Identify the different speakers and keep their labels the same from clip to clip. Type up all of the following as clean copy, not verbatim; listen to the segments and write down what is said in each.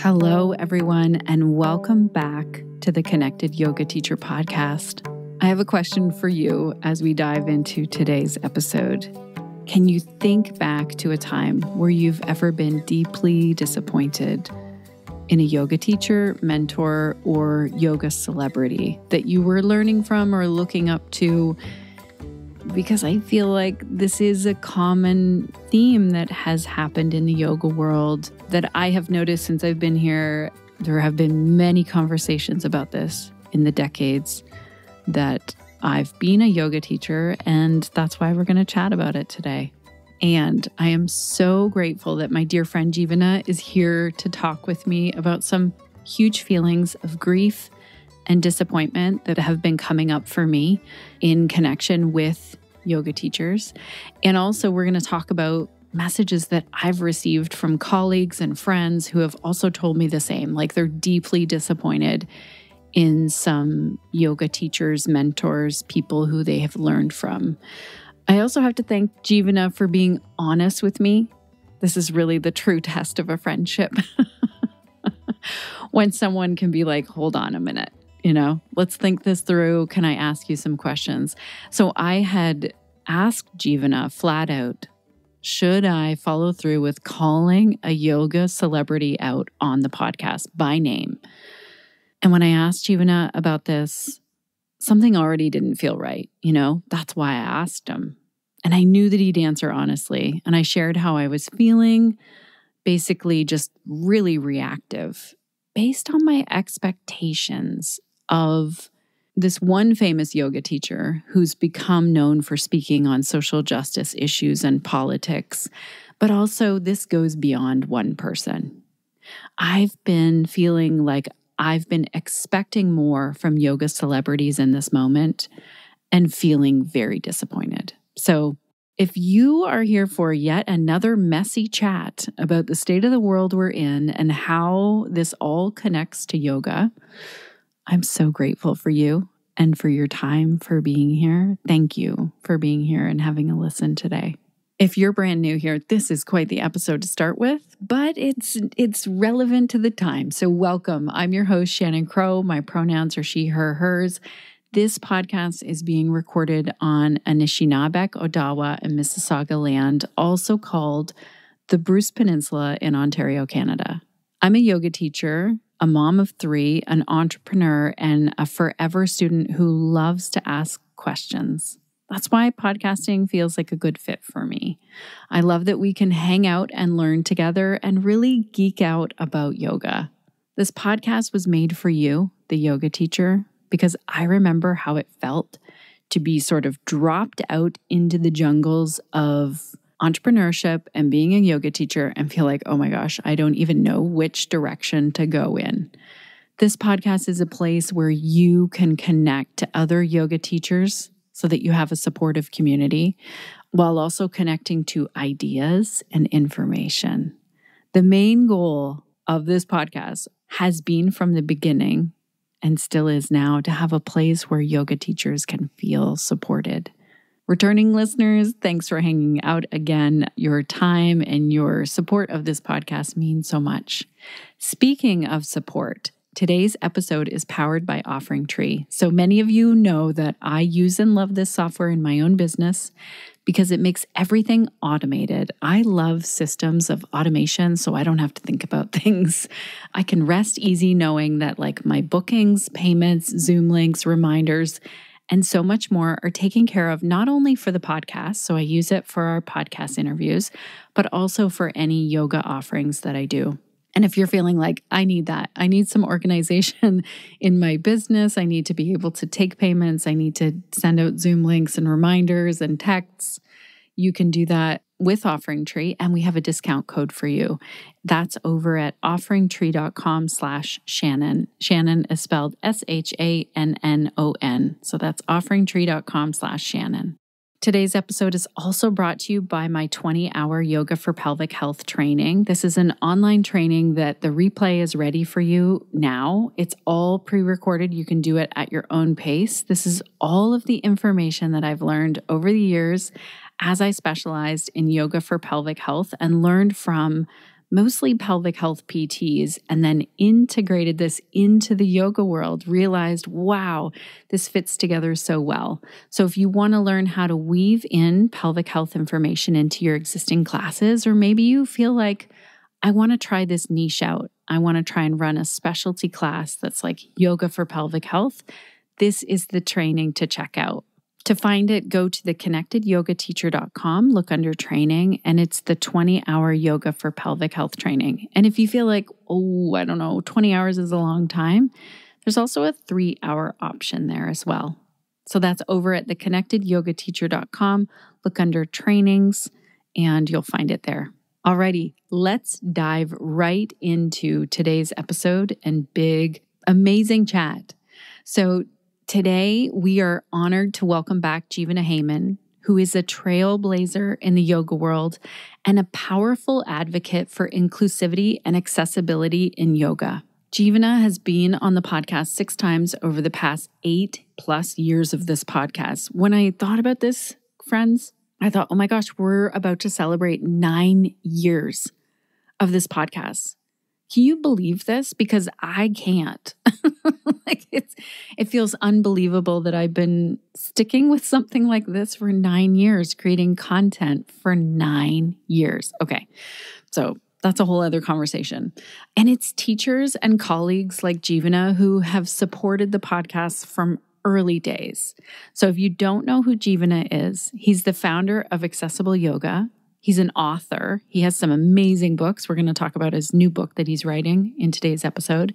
Speaker 1: Hello, everyone, and welcome back to the Connected Yoga Teacher podcast. I have a question for you as we dive into today's episode. Can you think back to a time where you've ever been deeply disappointed in a yoga teacher, mentor, or yoga celebrity that you were learning from or looking up to? Because I feel like this is a common theme that has happened in the yoga world that I have noticed since I've been here. There have been many conversations about this in the decades that I've been a yoga teacher, and that's why we're going to chat about it today. And I am so grateful that my dear friend Jivana is here to talk with me about some huge feelings of grief and disappointment that have been coming up for me in connection with yoga teachers. And also we're going to talk about messages that I've received from colleagues and friends who have also told me the same, like they're deeply disappointed in some yoga teachers, mentors, people who they have learned from. I also have to thank Jivana for being honest with me. This is really the true test of a friendship. When someone can be like, hold on a minute. Let's think this through. Can I ask you some questions? So I had asked Jivana flat out, should I follow through with calling a yoga celebrity out on the podcast by name? And when I asked Jivana about this, something already didn't feel right. That's why I asked him. And I knew that he'd answer honestly. And I shared how I was feeling, basically just really reactive, based on my expectations of this one famous yoga teacher who's become known for speaking on social justice issues and politics. But also, this goes beyond one person. I've been feeling like I've been expecting more from yoga celebrities in this moment and feeling very disappointed. So if you are here for yet another messy chat about the state of the world we're in and how this all connects to yoga, I'm so grateful for you and for your time for being here. Thank you for being here and having a listen today. If you're brand new here, this is quite the episode to start with, but it's relevant to the time. So welcome. I'm your host, Shannon Crow. My pronouns are she, her, hers. This podcast is being recorded on Anishinaabe, Odawa, and Mississauga land, also called the Bruce Peninsula in Ontario, Canada. I'm a yoga teacher, a mom of 3, an entrepreneur, and a forever student who loves to ask questions. That's why podcasting feels like a good fit for me. I love that we can hang out and learn together and really geek out about yoga. This podcast was made for you, the yoga teacher, because I remember how it felt to be sort of dropped out into the jungles of entrepreneurship and being a yoga teacher and feel like, oh my gosh, I don't even know which direction to go in. This podcast is a place where you can connect to other yoga teachers so that you have a supportive community while also connecting to ideas and information. The main goal of this podcast has been from the beginning and still is now to have a place where yoga teachers can feel supported. Returning listeners, thanks for hanging out again. Your time and your support of this podcast means so much. Speaking of support, today's episode is powered by OfferingTree. So many of you know that I use and love this software in my own business because it makes everything automated. I love systems of automation so I don't have to think about things. I can rest easy knowing that my bookings, payments, Zoom links, reminders, and so much more are taken care of not only for the podcast, so I use it for our podcast interviews, but also for any yoga offerings that I do. And if you're feeling like, I need that, I need some organization in my business, I need to be able to take payments, I need to send out Zoom links and reminders and texts, you can do that with OfferingTree, and we have a discount code for you. That's over at OfferingTree.com/Shannon. Shannon is spelled SHANNON. So that's OfferingTree.com/Shannon. Today's episode is also brought to you by my 20-hour Yoga for Pelvic Health training. This is an online training that the replay is ready for you now. It's all pre-recorded. You can do it at your own pace. This is all of the information that I've learned over the years as I specialized in yoga for pelvic health and learned from mostly pelvic health PTs, and then integrated this into the yoga world, realized, wow, this fits together so well. So if you want to learn how to weave in pelvic health information into your existing classes, or maybe you feel like, I want to try this niche out, I want to try and run a specialty class that's like yoga for pelvic health, this is the training to check out. To find it, go to theconnectedyogateacher.com, look under training, and it's the 20-hour yoga for pelvic health training. And if you feel like, 20 hours is a long time, there's also a 3-hour option there as well. So that's over at theconnectedyogateacher.com, look under trainings, and you'll find it there. Alrighty, let's dive right into today's episode and big, amazing chat. So today, we are honored to welcome back Jivana Heyman, who is a trailblazer in the yoga world and a powerful advocate for inclusivity and accessibility in yoga. Jivana has been on the podcast 6 times over the past 8+ years of this podcast. When I thought about this, friends, I thought, oh my gosh, we're about to celebrate 9 years of this podcast. Can you believe this? Because I can't. It feels unbelievable that I've been sticking with something like this for 9 years, creating content for 9 years. Okay, so that's a whole other conversation. And it's teachers and colleagues like Jivana who have supported the podcast from early days. So if you don't know who Jivana is, he's the founder of Accessible Yoga. He's an author. He has some amazing books. We're going to talk about his new book that he's writing in today's episode.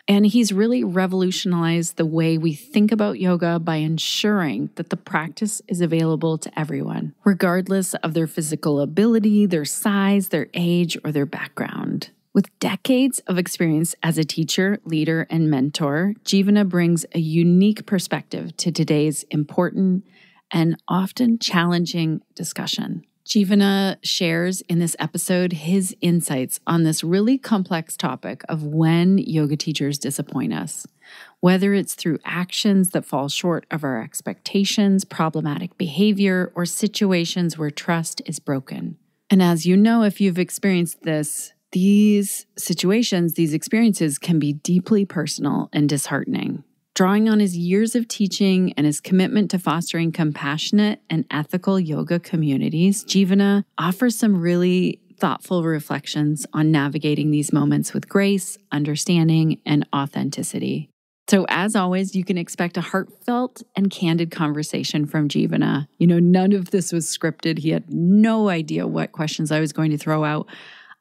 Speaker 1: And he's really revolutionized the way we think about yoga by ensuring that the practice is available to everyone, regardless of their physical ability, their size, their age, or their background. With decades of experience as a teacher, leader, and mentor, Jivana brings a unique perspective to today's important and often challenging discussion. Jivana shares in this episode his insights on this really complex topic of when yoga teachers disappoint us, whether it's through actions that fall short of our expectations, problematic behavior, or situations where trust is broken. And as you know, if you've experienced this, these situations, these experiences can be deeply personal and disheartening. Drawing on his years of teaching and his commitment to fostering compassionate and ethical yoga communities, Jivana offers some really thoughtful reflections on navigating these moments with grace, understanding, and authenticity. So as always, you can expect a heartfelt and candid conversation from Jivana. None of this was scripted. He had no idea what questions I was going to throw out.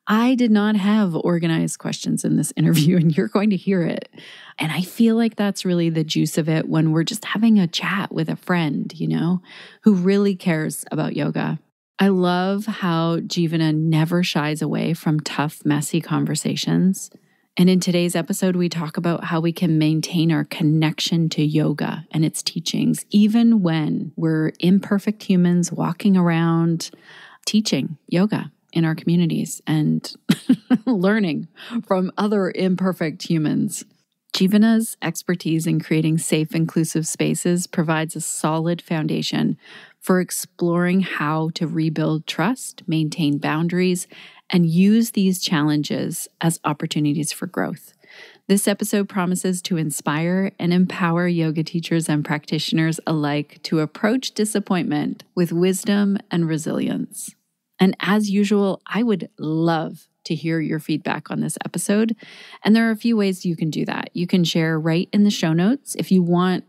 Speaker 1: I did not have organized questions in this interview, and you're going to hear it. And I feel like that's really the juice of it when we're just having a chat with a friend, who really cares about yoga. I love how Jivana never shies away from tough, messy conversations. And in today's episode, we talk about how we can maintain our connection to yoga and its teachings, even when we're imperfect humans walking around teaching yoga in our communities and learning from other imperfect humans. Jivana's expertise in creating safe, inclusive spaces provides a solid foundation for exploring how to rebuild trust, maintain boundaries, and use these challenges as opportunities for growth. This episode promises to inspire and empower yoga teachers and practitioners alike to approach disappointment with wisdom and resilience. And as usual, I would love to hear your feedback on this episode. And there are a few ways you can do that. You can share right in the show notes if you want,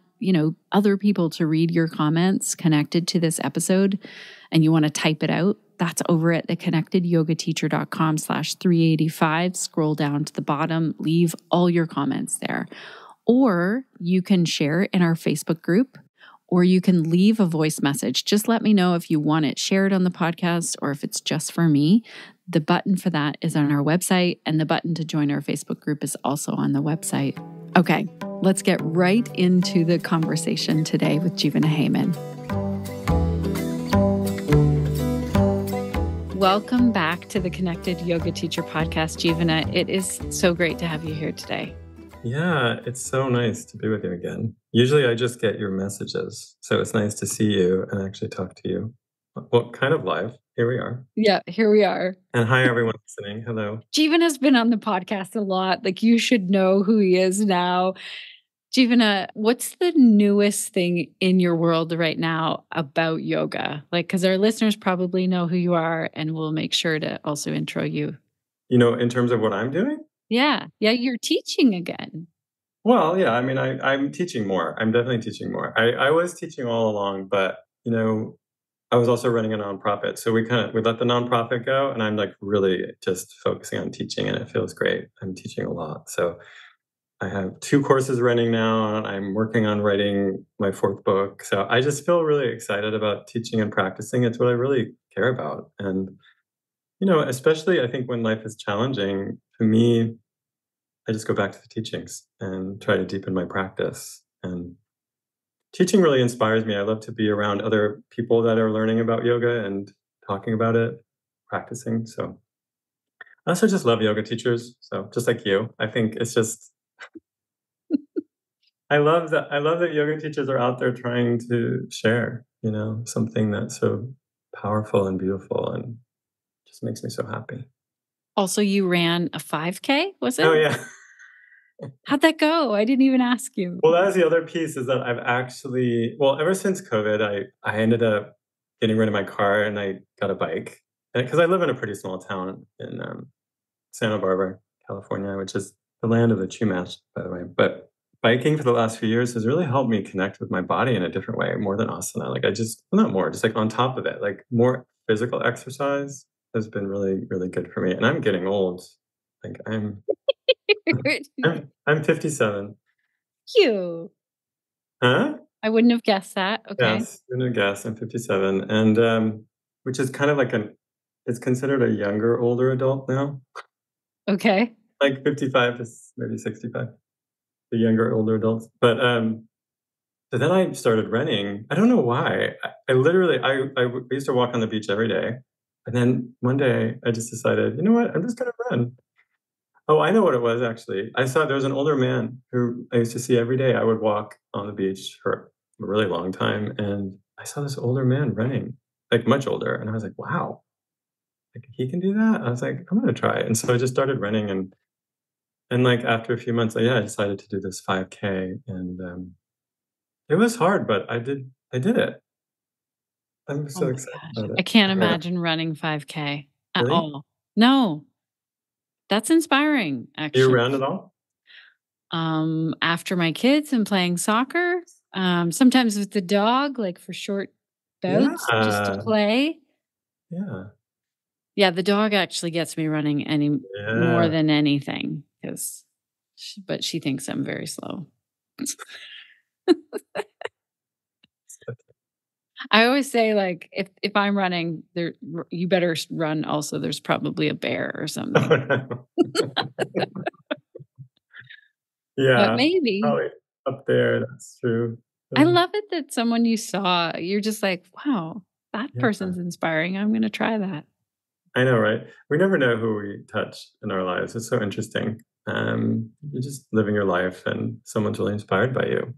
Speaker 1: other people to read your comments connected to this episode and you want to type it out. That's over at theconnectedyogateacher.com/385. Scroll down to the bottom, leave all your comments there. Or you can share in our Facebook group, or you can leave a voice message. Just let me know if you want it shared on the podcast or if it's just for me. The button for that is on our website, and the button to join our Facebook group is also on the website. Okay, let's get right into the conversation today with Jivana Heyman. Welcome back to the Connected Yoga Teacher Podcast, Jivana. It is so great to have you here today.
Speaker 2: Yeah, it's so nice to be with you again. Usually I just get your messages, so it's nice to see you and actually talk to you. Well, kind of live. here we are.
Speaker 1: Yeah, here we are.
Speaker 2: And hi, everyone listening. Hello.
Speaker 1: Jivana's been on the podcast a lot. Like, you should know who he is now. Jivana, what's the newest thing in your world right now about yoga? Like, because our listeners probably know who you are, and we'll make sure to also intro you.
Speaker 2: In terms of what I'm doing?
Speaker 1: Yeah, you're teaching again.
Speaker 2: Well, yeah, I mean, I'm teaching more. I'm definitely teaching more. I was teaching all along, but, I was also running a nonprofit. So we let the nonprofit go, and I'm like really just focusing on teaching, and it feels great. I'm teaching a lot. So I have 2 courses running now, and I'm working on writing my 4th book. So I just feel really excited about teaching and practicing. It's what I really care about. And, especially I think when life is challenging, for me, I just go back to the teachings and try to deepen my practice. And teaching really inspires me. I love to be around other people that are learning about yoga and talking about it, practicing. So I also just love yoga teachers. So just like you, I think it's just I love that yoga teachers are out there trying to share, something that's so powerful and beautiful and just makes me so happy.
Speaker 1: Also, you ran a 5K, was it?
Speaker 2: Oh yeah.
Speaker 1: How'd that go? I didn't even ask you.
Speaker 2: Well, that was the other piece is that I've actually, ever since COVID, I ended up getting rid of my car and I got a bike because I live in a pretty small town in Santa Barbara, California, which is the land of the Chumash, by the way. But biking for the last few years has really helped me connect with my body in a different way, more than asana. Like not more, just like on top of it, like more physical exercise has been really, really good for me. And I'm getting old. Like I'm 57.
Speaker 1: You.
Speaker 2: Huh?
Speaker 1: I wouldn't have guessed that. Okay.
Speaker 2: Yes, I'm gonna guess. I'm 57, and which is kind of like it's considered a younger, older adult now,
Speaker 1: Okay.
Speaker 2: like 55 to maybe 65, the younger, older adults. But so then I started running. I don't know why. I literally I used to walk on the beach every day, and then one day I just decided, you know what? I'm just gonna run. Oh, I know what it was actually. I saw there was an older man who I used to see every day. I would walk on the beach for a really long time, and I saw this older man running, like much older, and I was like, "Wow, like he can do that." I was like, "I'm gonna try it," and so I just started running, and like after a few months, I decided to do this 5K, and it was hard, but I did it. I'm
Speaker 1: Oh
Speaker 2: so
Speaker 1: my
Speaker 2: excited
Speaker 1: gosh.
Speaker 2: about it.
Speaker 1: I can't
Speaker 2: Yeah.
Speaker 1: imagine running 5K at
Speaker 2: Really?
Speaker 1: all. No, that's inspiring,
Speaker 2: Do you
Speaker 1: actually.
Speaker 2: run at all?
Speaker 1: After my kids and playing soccer, sometimes with the dog, like for short bouts just to
Speaker 2: Yeah.
Speaker 1: play.
Speaker 2: Yeah.
Speaker 1: Yeah, the dog actually gets me running any more
Speaker 2: Yeah.
Speaker 1: than anything but she thinks I'm very slow. I always say, like, if I'm running, you better run also. There's probably a bear or something.
Speaker 2: Oh, no.
Speaker 1: But
Speaker 2: Yeah,
Speaker 1: maybe.
Speaker 2: probably up there, that's true.
Speaker 1: I love it that someone you saw, you're just like, "Wow, that
Speaker 2: Yeah,
Speaker 1: person's inspiring. I'm gonna try that."
Speaker 2: I know, right? We never know who we touch in our lives. It's so interesting. You're just living your life and someone's really inspired by you.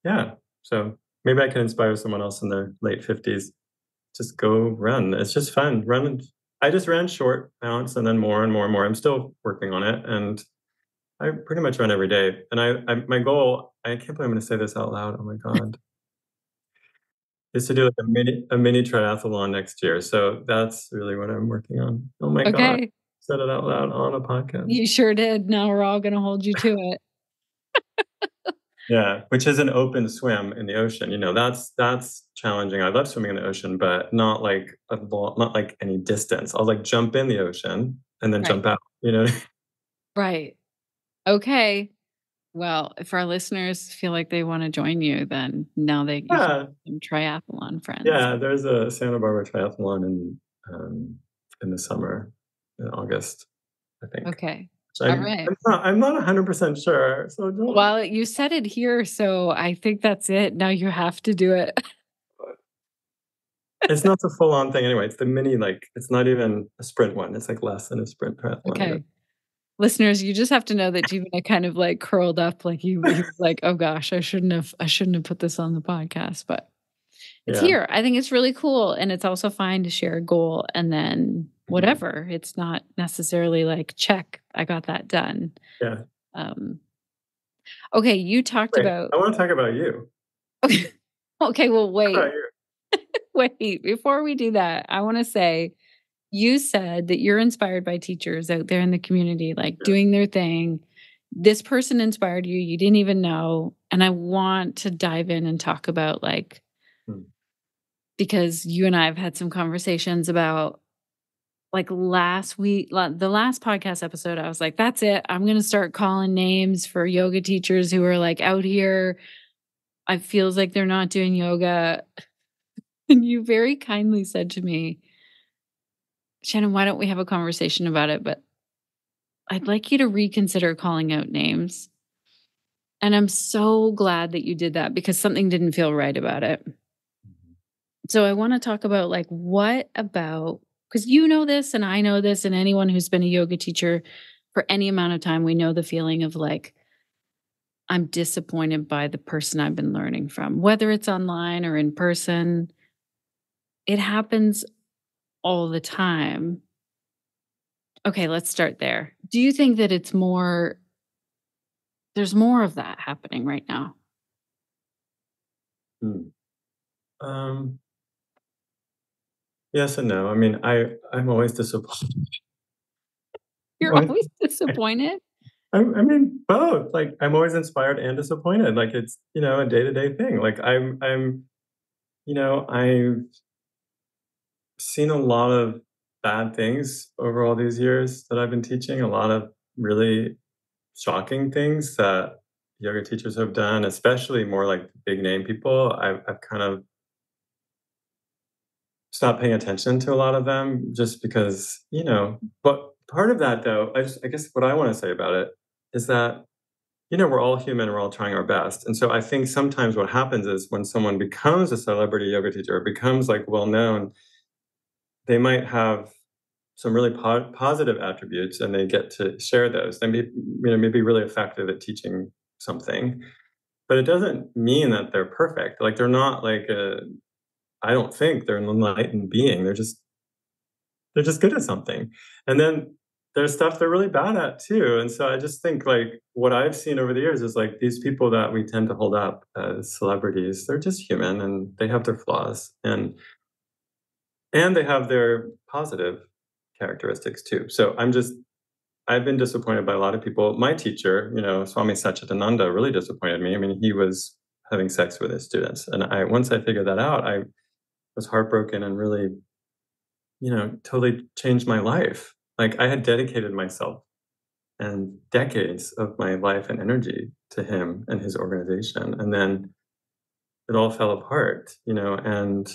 Speaker 2: Yeah, so maybe I can inspire someone else in their late 50s. Just go run. It's just fun. Run. I just ran short bounce and then more and more and more. I'm still working on it, and I pretty much run every day. And my goal, I can't believe I'm gonna say this out loud. Oh my God. Is to do like a mini triathlon next year. So that's really what I'm working on. Oh my God.
Speaker 1: Okay.
Speaker 2: Said it out loud on a podcast.
Speaker 1: You sure did. Now we're all gonna hold you to it.
Speaker 2: Yeah, which is an open swim in the ocean. That's challenging. I love swimming in the ocean, but not like any distance. I'll like jump in the ocean and then
Speaker 1: Right.
Speaker 2: jump out, you know?
Speaker 1: Right. Okay. Well, if our listeners feel like they wanna join you, then now you have
Speaker 2: Yeah.
Speaker 1: some triathlon friends.
Speaker 2: Yeah, there's a Santa Barbara triathlon in the summer in August, I think.
Speaker 1: Okay.
Speaker 2: So
Speaker 1: All right.
Speaker 2: I'm not 100% sure, so don't.
Speaker 1: Well, you said it here, so I think that's it. Now you have to do it.
Speaker 2: It's not a full-on thing anyway, it's the mini, like, it's not even a sprint one, it's, like, less than a sprint triathlon.
Speaker 1: Okay. Listeners, you just have to know that Jivana kind of like curled up like he was like, "Oh gosh, I shouldn't have put this on the podcast." But It's
Speaker 2: Yeah.
Speaker 1: here. I think it's really cool. And it's also fine to share a goal and then whatever. It's not necessarily like, check, I got that done.
Speaker 2: Yeah.
Speaker 1: Um, okay, you talked
Speaker 2: Wait,
Speaker 1: about.
Speaker 2: I want to talk about you.
Speaker 1: Okay, well,
Speaker 2: How about
Speaker 1: wait,
Speaker 2: you?
Speaker 1: wait. Before we do that, I want to say you said that you're inspired by teachers out there in the community, like
Speaker 2: Yeah.
Speaker 1: doing their thing. This person inspired you. You didn't even know. And I want to dive in and talk about like,
Speaker 2: Hmm.
Speaker 1: because you and I have had some conversations about like last week, the last podcast episode, I was like, that's it. I'm going to start calling names for yoga teachers who are like out here. I feels like they're not doing yoga. And you very kindly said to me, Shannon, why don't we have a conversation about it? But I'd like you to reconsider calling out names. And I'm so glad that you did that because something didn't feel right about it. So I want to talk about like, what about, because you know this and I know this, and anyone who's been a yoga teacher for any amount of time, we know the feeling of like, I'm disappointed by the person I've been learning from, whether it's online or in person. It happens all the time. Okay, let's start there. Do you think that there's more of that happening right now?
Speaker 2: Hmm. Um, yes and no. I mean, I'm always disappointed.
Speaker 1: You're
Speaker 2: Always-
Speaker 1: always disappointed?
Speaker 2: I mean, both. Like, I'm always inspired and disappointed. Like, it's a day to day thing. Like, I've seen a lot of bad things over all these years that I've been teaching. A lot of really shocking things that yoga teachers have done, especially more like big name people. I've kind of stopped paying attention to a lot of them just because, but part of that though, I guess what I want to say about it is that, we're all human, we're all trying our best. And so I think sometimes what happens is when someone becomes a celebrity yoga teacher or becomes like well known, they might have some really positive attributes and they get to share those. They may be really effective at teaching something, but it doesn't mean that they're perfect. Like they're not like I don't think they're an enlightened being. They're just good at something. And then there's stuff they're really bad at too. And so I just think like what I've seen over the years is like these people that we tend to hold up as celebrities, they're just human and they have their flaws and they have their positive characteristics too. So I've been disappointed by a lot of people. My teacher, Swami Satchidananda really disappointed me. I mean, he was having sex with his students. And once I figured that out, I was heartbroken and really, totally changed my life. Like I had dedicated myself and decades of my life and energy to him and his organization. And then it all fell apart, and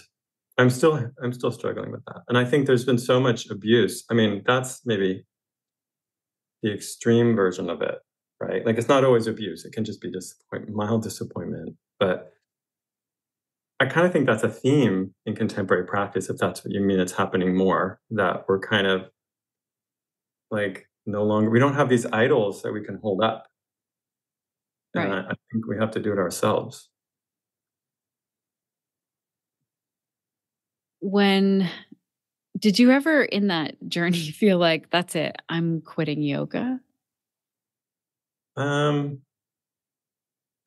Speaker 2: I'm still struggling with that. And I think there's been so much abuse. I mean, that's maybe the extreme version of it, right? Like it's not always abuse. It can just be mild disappointment. But I kind of think that's a theme in contemporary practice, if that's what you mean. It's happening more that we're kind of like no longer, we don't have these idols that we can hold up. And
Speaker 1: Right.
Speaker 2: I think we have to do it ourselves.
Speaker 1: When did you ever in that journey feel like, that's it, I'm quitting yoga?
Speaker 2: Um,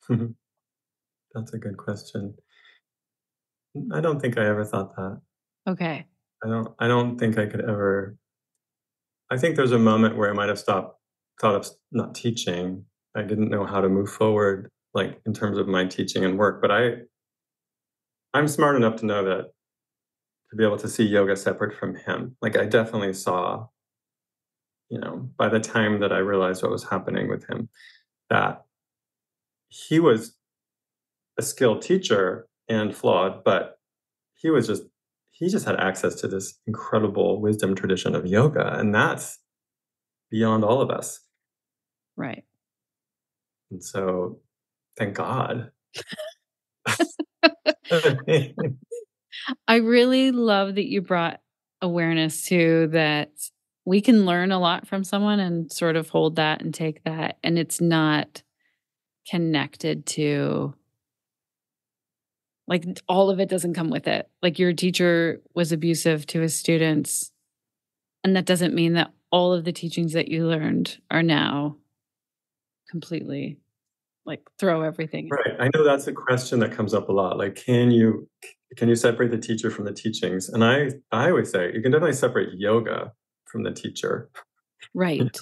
Speaker 2: that's a good question. I don't think I ever thought that.
Speaker 1: Okay.
Speaker 2: I don't think I could ever. I think there's a moment where I might have thought of not teaching. I didn't know how to move forward, like in terms of my teaching and work. But I'm smart enough to know that to be able to see yoga separate from him. Like I definitely saw, by the time that I realized what was happening with him, that he was a skilled teacher and flawed, but he just had access to this incredible wisdom tradition of yoga, and that's beyond all of us.
Speaker 1: Right.
Speaker 2: And so, thank God.
Speaker 1: I really love that you brought awareness to that we can learn a lot from someone and sort of hold that and take that, and it's not connected to Like all of it doesn't come with it. Like your teacher was abusive to his students. And that doesn't mean that all of the teachings that you learned are now completely like throw everything.
Speaker 2: Right. I know that's a question that comes up a lot. Like, can you separate the teacher from the teachings? And I would say you can definitely separate yoga from the teacher.
Speaker 1: Right.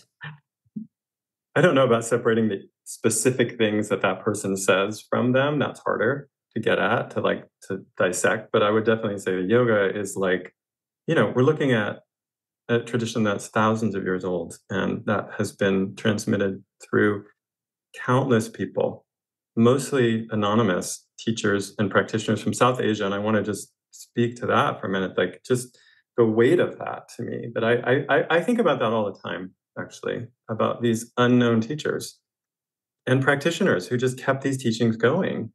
Speaker 2: I don't know about separating the specific things that person says from them. That's harder to get at, to dissect. But I would definitely say the yoga is like, we're looking at a tradition that's thousands of years old and that has been transmitted through countless people, mostly anonymous teachers and practitioners from South Asia. And I want to just speak to that for a minute, like just the weight of that to me, that I think about that all the time, actually, about these unknown teachers and practitioners who just kept these teachings going.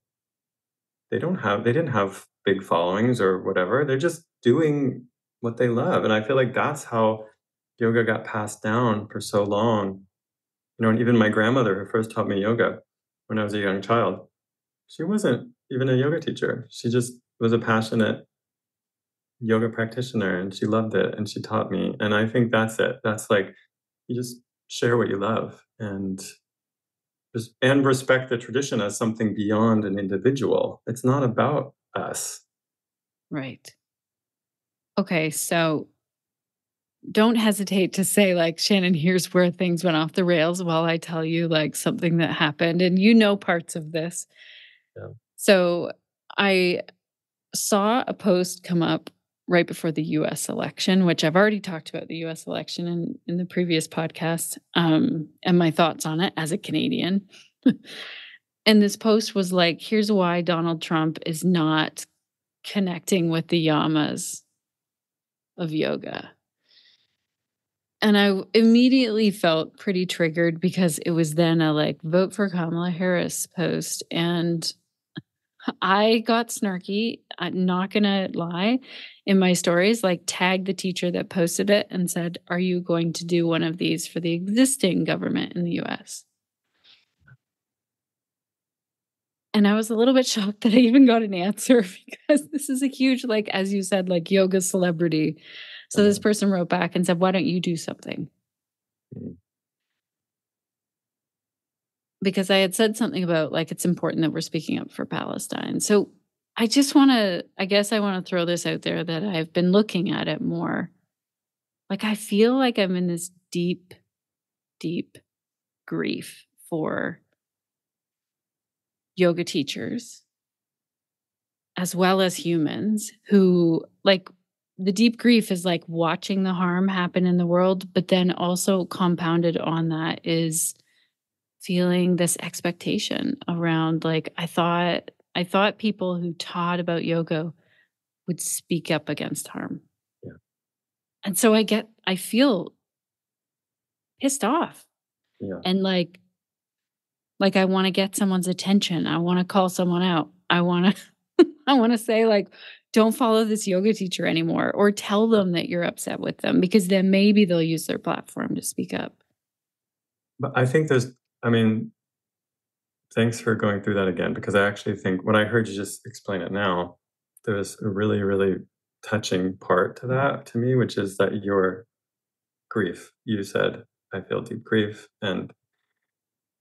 Speaker 2: They didn't have big followings or whatever. They're just doing what they love. And I feel like that's how yoga got passed down for so long. And even my grandmother, who first taught me yoga when I was a young child, she wasn't even a yoga teacher. She just was a passionate yoga practitioner and she loved it and she taught me. And I think that's it. That's like, you just share what you love and respect the tradition as something beyond an individual. It's not about us.
Speaker 1: Right. Okay. So don't hesitate to say, like, Shannon, here's where things went off the rails while I tell you like something that happened. And parts of this.
Speaker 2: Yeah.
Speaker 1: So I saw a post come up right before the US election, which I've already talked about the US election in the previous podcast, and my thoughts on it as a Canadian. And this post was like, here's why Donald Trump is not connecting with the yamas of yoga. And I immediately felt pretty triggered because it was then a like vote for Kamala Harris post. And I got snarky. I'm not going to lie. In my stories, like tagged the teacher that posted it and said, are you going to do one of these for the existing government in the US? And I was a little bit shocked that I even got an answer because this is a huge, like, as you said, like yoga celebrity. So this person wrote back and said, why don't you do something? Because I had said something about like, it's important that we're speaking up for Palestine. So I guess I want to throw this out there that I've been looking at it more. Like, I feel like I'm in this deep, deep grief for yoga teachers as well as humans who like the deep grief is like watching the harm happen in the world, but then also compounded on that is feeling this expectation around like I thought people who taught about yoga would speak up against harm.
Speaker 2: Yeah.
Speaker 1: And so I feel pissed off.
Speaker 2: Yeah.
Speaker 1: And like I want to get someone's attention. I want to call someone out. I want to say like don't follow this yoga teacher anymore or tell them that you're upset with them because then maybe they'll use their platform to speak up.
Speaker 2: But I think thanks for going through that again, because I actually think when I heard you just explain it now, there's a really, really touching part to that to me, which is that your grief, you said, I feel deep grief. And,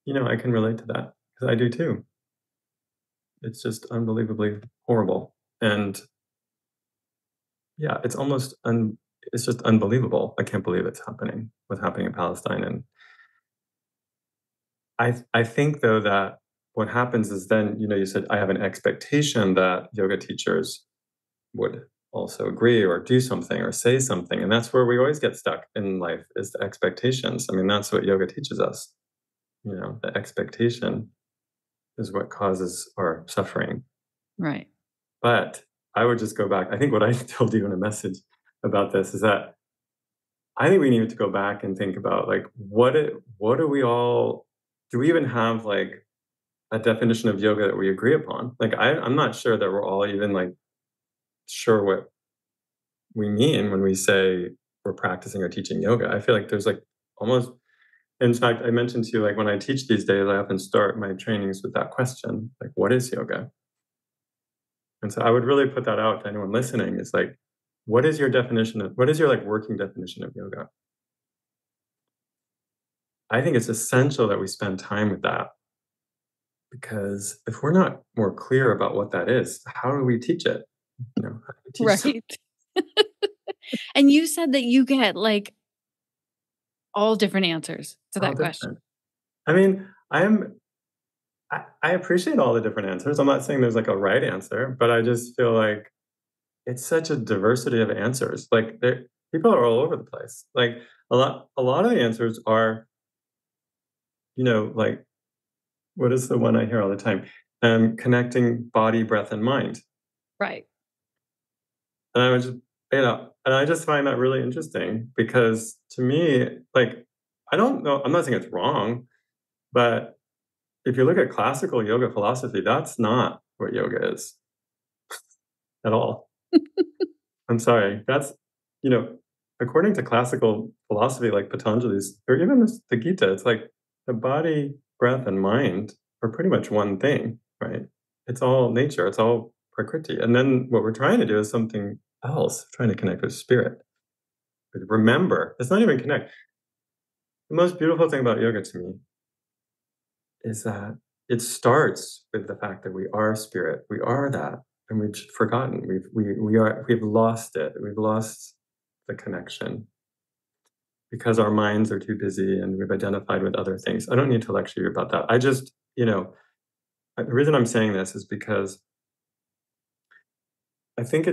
Speaker 2: I can relate to that because I do too. It's just unbelievably horrible. And yeah, it's just unbelievable. I can't believe what's happening in Palestine. And I think though that what happens is then, you said I have an expectation that yoga teachers would also agree or do something or say something. And that's where we always get stuck in life is the expectations. I mean, that's what yoga teaches us. The expectation is what causes our suffering.
Speaker 1: Right.
Speaker 2: But I would just go back. I think what I told you in a message about this is that I think we need to go back and think about like, do we even have like a definition of yoga that we agree upon? Like, I'm not sure that we're all even like sure what we mean when we say we're practicing or teaching yoga. I feel like there's like almost, in fact, I mentioned to you, like when I teach these days, I often start my trainings with that question, like, what is yoga? And so I would really put that out to anyone listening. It's like, what is your like working definition of yoga? I think it's essential that we spend time with that, because if we're not more clear about what that is, how do we teach it? How do we teach
Speaker 1: Right. And you said that you get like all different answers to
Speaker 2: all
Speaker 1: that question.
Speaker 2: different? I mean, I appreciate all the different answers. I'm not saying there's like a right answer, but I just feel like it's such a diversity of answers. Like people are all over the place. Like a lot of the answers are, like, what is the one I hear all the time? Connecting body, breath, and mind.
Speaker 1: Right.
Speaker 2: And I was just, and I just find that really interesting, because to me, like, I don't know, I'm not saying it's wrong, but if you look at classical yoga philosophy, that's not what yoga is at all. I'm sorry. That's, you know, according to classical philosophy like Patanjali's, or even the Gita, it's like the body, breath, and mind are pretty much one thing, right? It's all nature, it's all prakriti. And then what we're trying to do is something else, trying to connect with spirit. But remember, it's not even connect. The most beautiful thing about yoga to me is that it starts with the fact that we are spirit. We are that, and we've forgotten. We've lost it. We've lost the connection because our minds are too busy and we've identified with other things. I don't need to lecture you about that. I just, the reason I'm saying this is because I think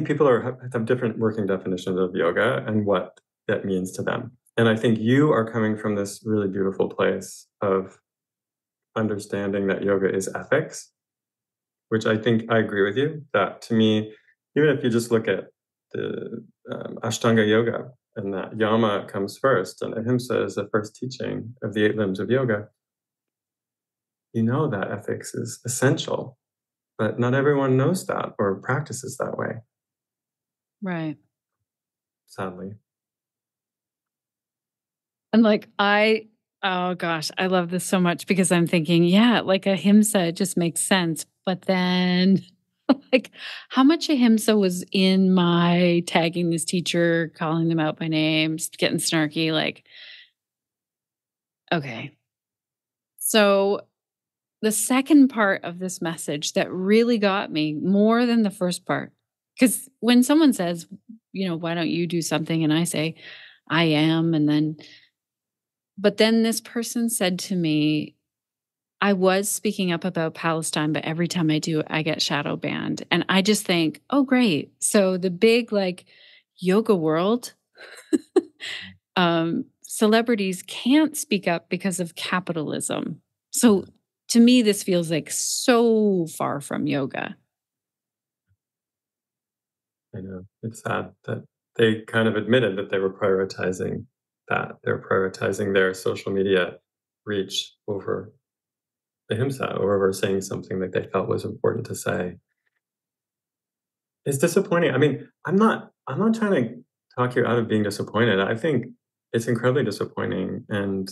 Speaker 2: people have different working definitions of yoga and what that means to them. And I think you are coming from this really beautiful place of understanding that yoga is ethics, which I think I agree with you. That to me, even if you just look at the Ashtanga yoga, and that yama comes first, and ahimsa is the first teaching of the 8 limbs of yoga, you know that ethics is essential, but not everyone knows that or practices that way,
Speaker 1: Right.
Speaker 2: sadly.
Speaker 1: And like oh gosh, I love this so much because I'm thinking, yeah, like ahimsa, it just makes sense. But then like how much ahimsa was in my tagging this teacher, calling them out by name, getting snarky, like, okay. So the second part of this message that really got me more than the first part, because when someone says, why don't you do something? And I say, I am. But then this person said to me, I was speaking up about Palestine, but every time I do, I get shadow banned. And I just think, oh, great. So the big like yoga world, celebrities can't speak up because of capitalism. So to me, this feels like so far from yoga.
Speaker 2: I know. It's sad that they kind of admitted that they were prioritizing that. They're prioritizing their social media reach over ahimsa, or over saying something that they felt was important to say. It's disappointing. I mean, I'm not trying to talk you out of being disappointed. I think it's incredibly disappointing, and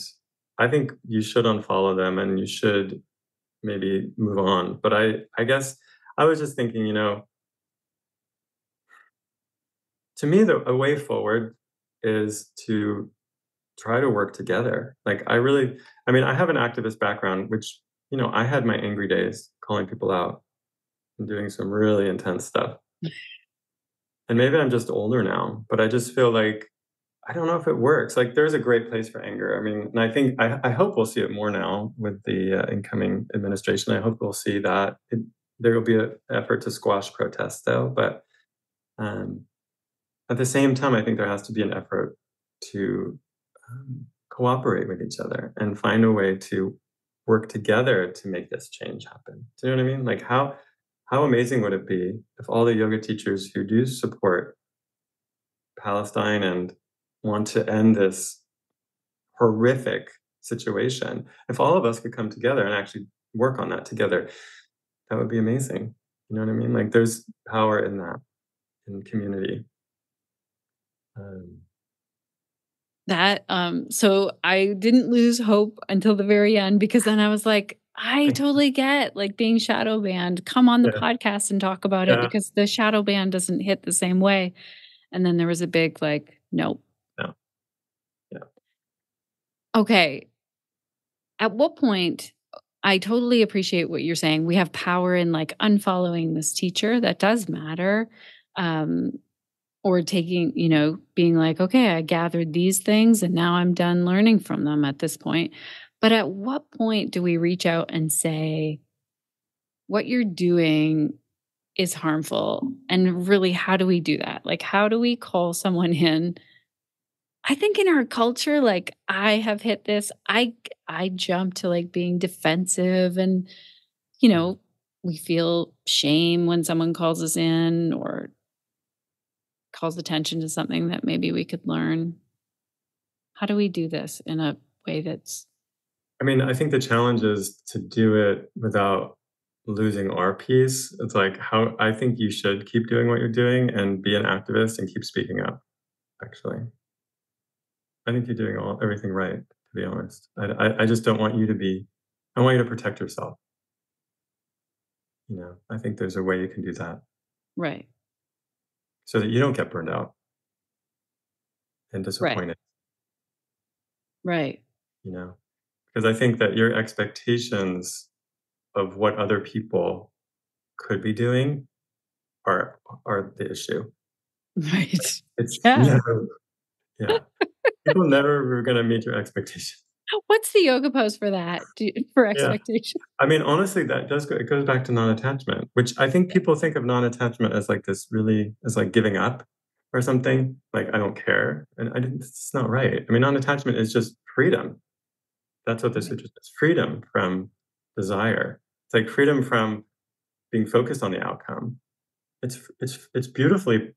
Speaker 2: I think you should unfollow them and you should maybe move on. But I guess I was just thinking, to me, a way forward is to try to work together. Like, I have an activist background, which, I had my angry days calling people out and doing some really intense stuff. And maybe I'm just older now, but I just feel like I don't know if it works. Like, there's a great place for anger. I mean, and I think I hope we'll see it more now with the incoming administration. I hope we'll see that there will be an effort to squash protests, though. But um, at the same time, I think there has to be an effort to cooperate with each other and find a way to work together to make this change happen. Do you know what I mean? Like, how amazing would it be if all the yoga teachers who do support Palestine and want to end this horrific situation, if all of us could come together and actually work on that together, that would be amazing. You know what I mean? Like, there's power in that, in community.
Speaker 1: So I didn't lose hope until the very end, because then I was like, I totally get like being shadow banned. Come on the
Speaker 2: Yeah.
Speaker 1: podcast and talk about it
Speaker 2: Yeah.
Speaker 1: because the shadow ban doesn't hit the same way. And then there was a big like, nope.
Speaker 2: No. Yeah.
Speaker 1: Okay. At what point, I totally appreciate what you're saying. We have power in like unfollowing this teacher. That does matter. Um, or taking, being like, okay, I gathered these things and now I'm done learning from them at this point. But at what point do we reach out and say, what you're doing is harmful? And really, how do we do that? Like, how do we call someone in? I think in our culture, like I have hit this, I jump to like being defensive and, we feel shame when someone calls us in or calls attention to something that maybe we could learn. How do we do this in a way that's
Speaker 2: I mean, I think the challenge is to do it without losing our peace. It's like how I think you should keep doing what you're doing and be an activist and keep speaking up, actually. I think you're doing everything right, to be honest. I just don't want you to be, I want you to protect yourself. I think there's a way you can do that
Speaker 1: right?
Speaker 2: so that you don't get burned out and
Speaker 1: Right.
Speaker 2: disappointed,
Speaker 1: Right.
Speaker 2: because I think that your expectations of what other people could be doing are the issue.
Speaker 1: Right.
Speaker 2: It's
Speaker 1: Yeah.
Speaker 2: never, yeah. People never are going to meet your expectations.
Speaker 1: What's the yoga pose for that? For
Speaker 2: Yeah.
Speaker 1: expectation?
Speaker 2: I mean, honestly, it goes back to non-attachment, which I think people think of non-attachment as like this really, as like giving up or something. Like, I don't care. And it's not right. I mean, non-attachment is just freedom. That's what this is. It's freedom from desire. It's like freedom from being focused on the outcome. It's beautifully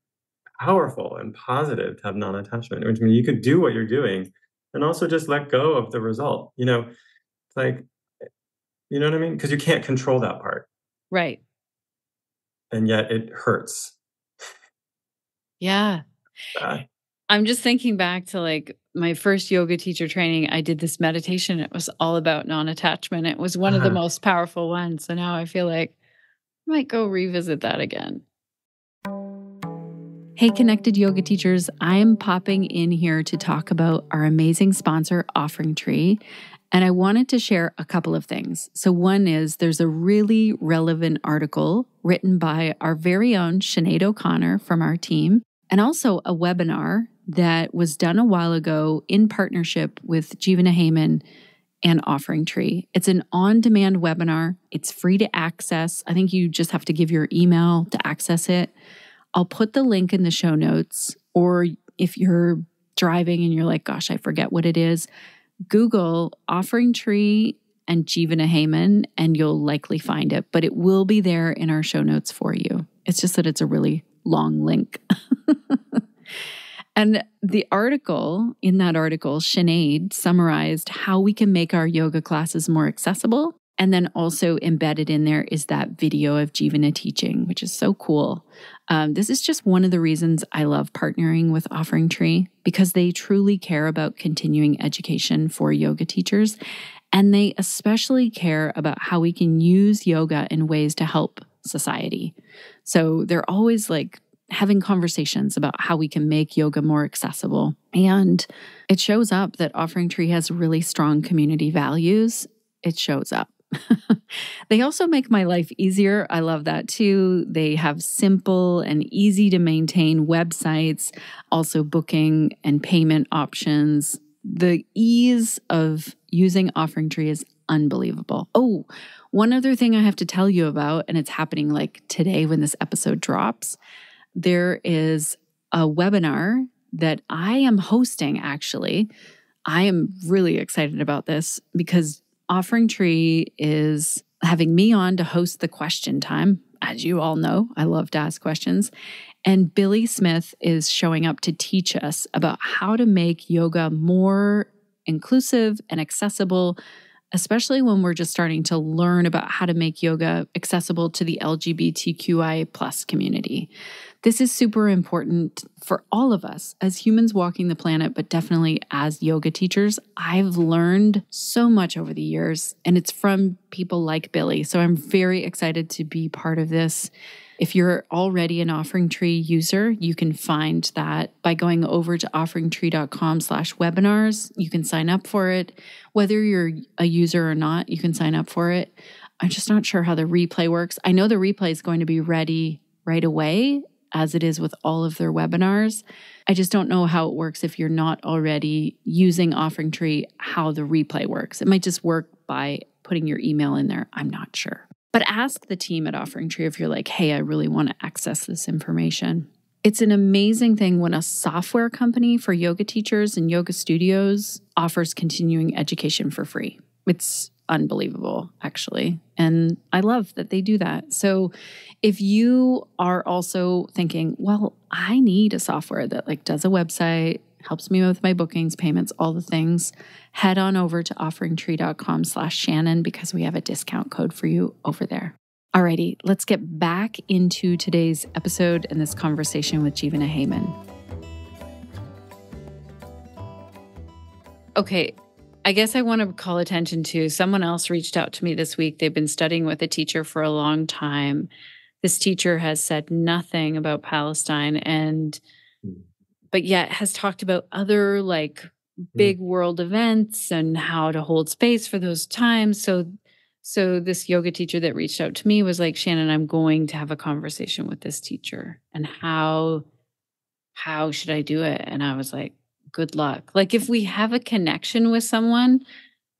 Speaker 2: powerful and positive to have non-attachment, which means you could do what you're doing and also just let go of the result. It's like, you know what I mean? Because you can't control that part.
Speaker 1: Right.
Speaker 2: And yet it hurts.
Speaker 1: Yeah. I'm just thinking back to like my first yoga teacher training. I did this meditation. It was all about non-attachment. It was one of the most powerful ones. So now I feel like I might go revisit that again. Hey, Connected Yoga Teachers, I am popping in here to talk about our amazing sponsor, OfferingTree. And I wanted to share a couple of things. So one is there's a really relevant article written by our very own Sinead O'Connor from our team, and also a webinar that was done a while ago in partnership with Jivana Heyman and OfferingTree. It's an on-demand webinar. It's free to access. I think you just have to give your email to access it. I'll put the link in the show notes, or if you're driving and you're like, gosh, I forget what it is, Google OfferingTree and Jivana Heyman, and you'll likely find it, but it will be there in our show notes for you. It's just that it's a really long link. And in that article, Sinead summarized how we can make our yoga classes more accessible. And then also embedded in there is that video of Jivana teaching, which is so cool. This is just one of the reasons I love partnering with OfferingTree, because they truly care about continuing education for yoga teachers. And they especially care about how we can use yoga in ways to help society. So they're always like having conversations about how we can make yoga more accessible. And it shows up that OfferingTree has really strong community values. It shows up. They also make my life easier. I love that too. They have simple and easy to maintain websites, also booking and payment options. The ease of using OfferingTree is unbelievable. Oh, one other thing I have to tell you about, and it's happening like today when this episode drops, there is a webinar that I am hosting, actually. I am really excited about this because OfferingTree is having me on to host the question time. As you all know, I love to ask questions. And Billy Smith is showing up to teach us about how to make yoga more inclusive and accessible, especially when we're just starting to learn about how to make yoga accessible to the LGBTQI+ community. This is super important for all of us as humans walking the planet, but definitely as yoga teachers. I've learned so much over the years, and it's from people like Billy. So I'm very excited to be part of this. If you're already an OfferingTree user, you can find that by going over to offeringtree.com/webinars. You can sign up for it. Whether you're a user or not, you can sign up for it. I'm just not sure how the replay works. I know the replay is going to be ready right away, as it is with all of their webinars. I just don't know how it works if you're not already using OfferingTree, how the replay works. It might just work by putting your email in there. I'm not sure. But ask the team at OfferingTree if you're like, hey, I really want to access this information. It's an amazing thing when a software company for yoga teachers and yoga studios offers continuing education for free. It's unbelievable, actually. And I love that they do that. So if you are also thinking, well, I need a software that like does a website, helps me with my bookings, payments, all the things, head on over to offeringtree.com/Shannon because we have a discount code for you over there. Alrighty, let's get back into today's episode and this conversation with Jivana Heyman. Okay, I guess I want to call attention to someone else reached out to me this week. They've been studying with a teacher for a long time. This teacher has said nothing about Palestine but yet has talked about other like big world events and how to hold space for those times. So this yoga teacher that reached out to me was like, Shannon, I'm going to have a conversation with this teacher, and how should I do it? And I was like, good luck. Like if we have a connection with someone,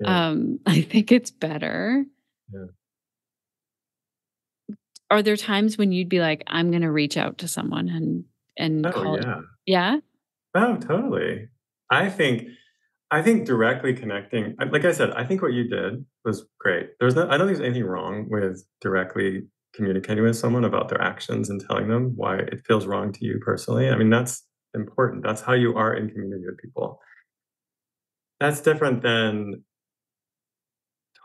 Speaker 1: I think it's better.
Speaker 2: Yeah.
Speaker 1: Are there times when you'd be like, I'm going to reach out to someone and call it? Yeah.
Speaker 2: Oh, totally. I think directly connecting, like I said, I think what you did was great. I don't think there's anything wrong with directly communicating with someone about their actions and telling them why it feels wrong to you personally. I mean, that's important. That's how you are in community with people. That's different than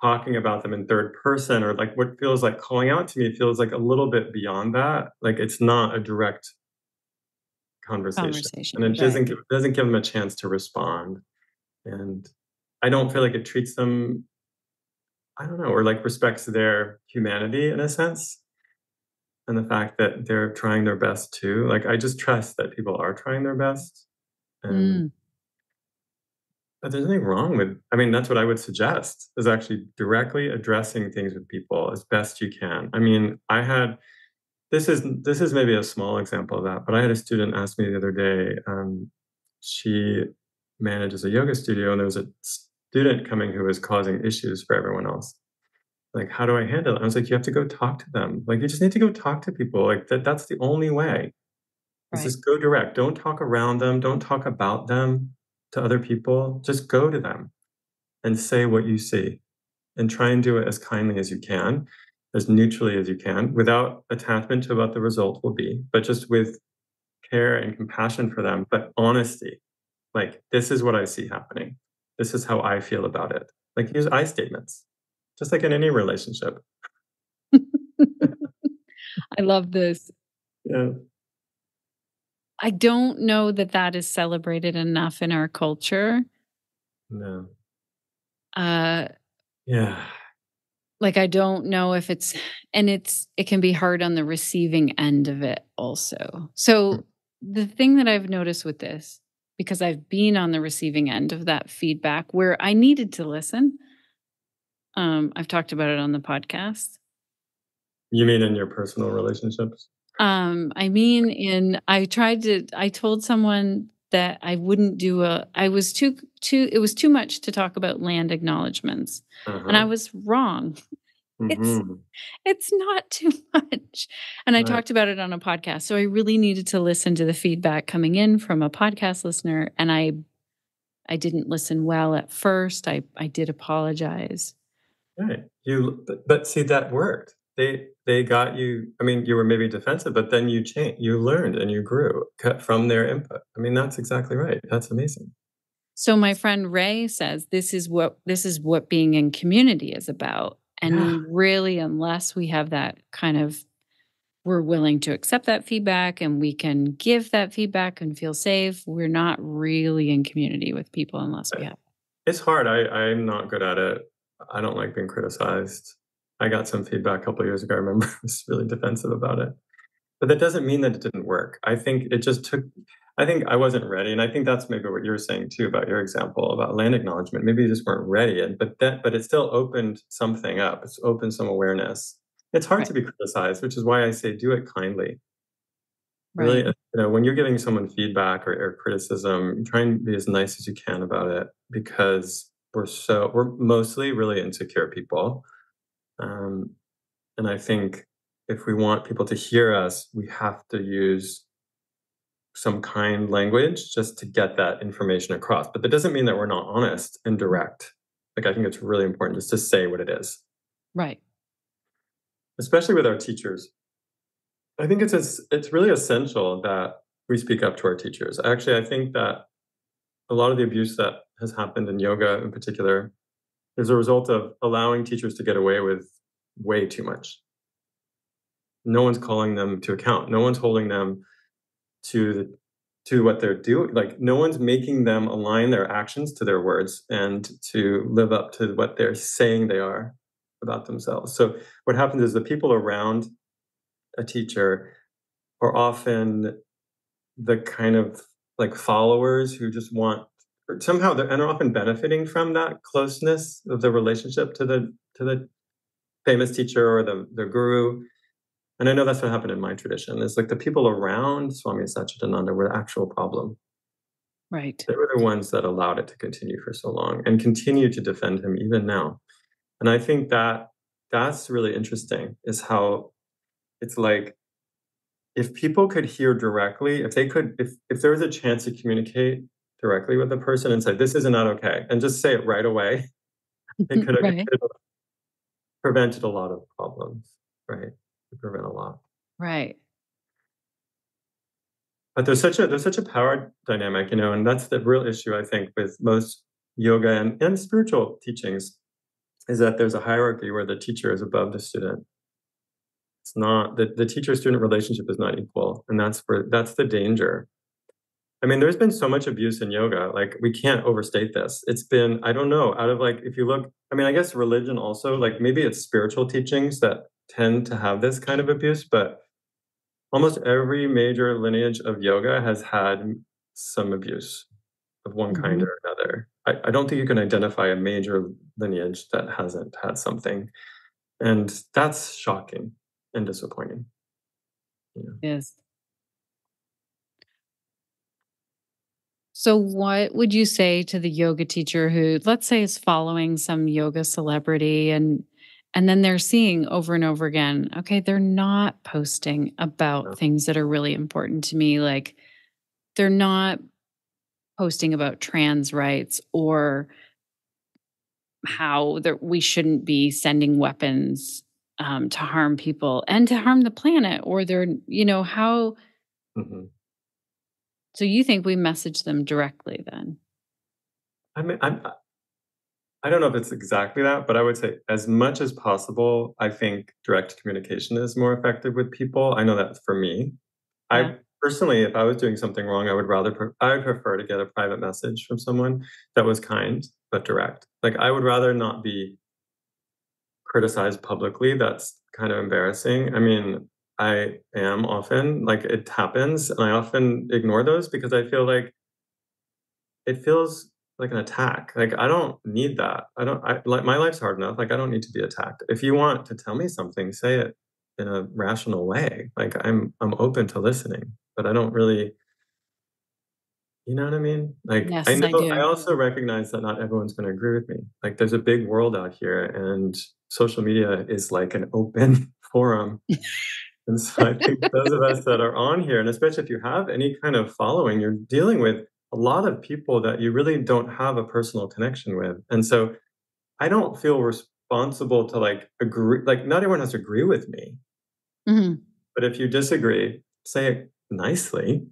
Speaker 2: talking about them in third person, or like what feels like calling out to me feels like a little bit beyond that. Like it's not a direct conversation. And it doesn't give them a chance to respond. And I don't feel like it treats them, I don't know, or like respects their humanity in a sense. And the fact that they're trying their best too. Like I just trust that people are trying their best. And but there's nothing wrong with, I mean, that's what I would suggest, is actually directly addressing things with people as best you can. I mean, this is maybe a small example of that, but I had a student ask me the other day, she manages a yoga studio, and there was a student coming who was causing issues for everyone else. Like, how do I handle it? I was like, you have to go talk to them. Like, you just need to go talk to people. Like that's the only way. Is just go direct. Don't talk around them. Don't talk about them to other people. Just go to them and say what you see, and try and do it as kindly as you can, as neutrally as you can, without attachment to what the result will be, but just with care and compassion for them, but honesty. Like, this is what I see happening. This is how I feel about it. Like, use I statements, just like in any relationship.
Speaker 1: I love this.
Speaker 2: Yeah.
Speaker 1: I don't know that is celebrated enough in our culture.
Speaker 2: No.
Speaker 1: Yeah. Like, I don't know if it can be hard on the receiving end of it also. So the thing that I've noticed with this, because I've been on the receiving end of that feedback where I needed to listen. I've talked about it on the podcast.
Speaker 2: You mean in your personal relationships?
Speaker 1: I mean, I told someone that I wouldn't do it was too much to talk about land acknowledgements. And I was wrong. It's not too much. And I talked about it on a podcast. So I really needed to listen to the feedback coming in from a podcast listener. And I didn't listen well at first. I did apologize.
Speaker 2: Right. But see, that worked. They got you. I mean, you were maybe defensive, but then you changed, you learned, and you grew from their input. I mean, that's exactly right. That's amazing.
Speaker 1: So my friend Ray says this is what being in community is about. And really, unless we have that kind of we're willing to accept that feedback and we can give that feedback and feel safe, we're not really in community with people unless we have.
Speaker 2: It's hard. I'm not good at it. I don't like being criticized. I got some feedback a couple of years ago. I remember I was really defensive about it. But that doesn't mean that it didn't work. I think it just took, I think I wasn't ready. And I think that's maybe what you're saying too about your example about land acknowledgement. Maybe you just weren't ready. But it still opened something up. It's opened some awareness. It's hard to be criticized, which is why I say do it kindly. Really, when you're giving someone feedback or criticism, try and be as nice as you can about it, because we're mostly really insecure people. And I think if we want people to hear us, we have to use some kind language just to get that information across. But that doesn't mean that we're not honest and direct. Like, I think it's really important just to say what it is.
Speaker 1: Right.
Speaker 2: Especially with our teachers. I think it's really essential that we speak up to our teachers. Actually, I think that a lot of the abuse that has happened in yoga in particular is a result of allowing teachers to get away with way too much. No one's calling them to account. No one's holding them to what they're doing. Like, no one's making them align their actions to their words and to live up to what they're saying they are about themselves. So what happens is the people around a teacher are often the kind of like followers who just want, or somehow and are often benefiting from that closeness of the relationship to the famous teacher or the guru. And I know that's what happened in my tradition. It's like the people around Swami Satchidananda were the actual problem.
Speaker 1: Right.
Speaker 2: They were the ones that allowed it to continue for so long and continue to defend him even now. And I think that that's really interesting, is how it's like, if people could hear directly, if there was a chance to communicate directly with the person and say, this is not okay, and just say it right away, it could have prevented a lot of problems, right? To prevent a lot.
Speaker 1: Right.
Speaker 2: But there's such a power dynamic, and that's the real issue, I think, with most yoga and spiritual teachings, is that there's a hierarchy where the teacher is above the student. It's not the teacher-student relationship is not equal, and that's the danger. I mean, there's been so much abuse in yoga, like, we can't overstate this. It's been, I don't know, out of, like, if you look, I mean, I guess religion also, like, maybe it's spiritual teachings that tend to have this kind of abuse, but almost every major lineage of yoga has had some abuse of one kind or another. I don't think you can identify a major lineage that hasn't had something. And that's shocking and disappointing.
Speaker 1: Yes. So what would you say to the yoga teacher who, let's say, is following some yoga celebrity and then they're seeing over and over again, okay, they're not posting about things that are really important to me. Like, they're not posting about trans rights or how we shouldn't be sending weapons to harm people and to harm the planet, or they're, how. So you think we message them directly then?
Speaker 2: I mean, I don't know if it's exactly that, but I would say as much as possible, I think direct communication is more effective with people. I know that for me. I personally, if I was doing something wrong, I would prefer to get a private message from someone that was kind but direct. Like, I would rather not be criticized publicly. That's kind of embarrassing. I mean, I am often, like, it happens, and I often ignore those because I feel like it feels like an attack. Like, I don't need that. Like, my life's hard enough. Like, I don't need to be attacked. If you want to tell me something, say it in a rational way. Like, I'm open to listening, but I don't really, you know what I mean? Like,
Speaker 1: Yes,
Speaker 2: I know,
Speaker 1: I do.
Speaker 2: I also recognize that not everyone's going to agree with me. Like, there's a big world out here, and social media is like an open forum. And so I think those of us that are on here, and especially if you have any kind of following, you're dealing with a lot of people that you really don't have a personal connection with. And so I don't feel responsible to, like, agree. Like, not everyone has to agree with me. But if you disagree, say it nicely.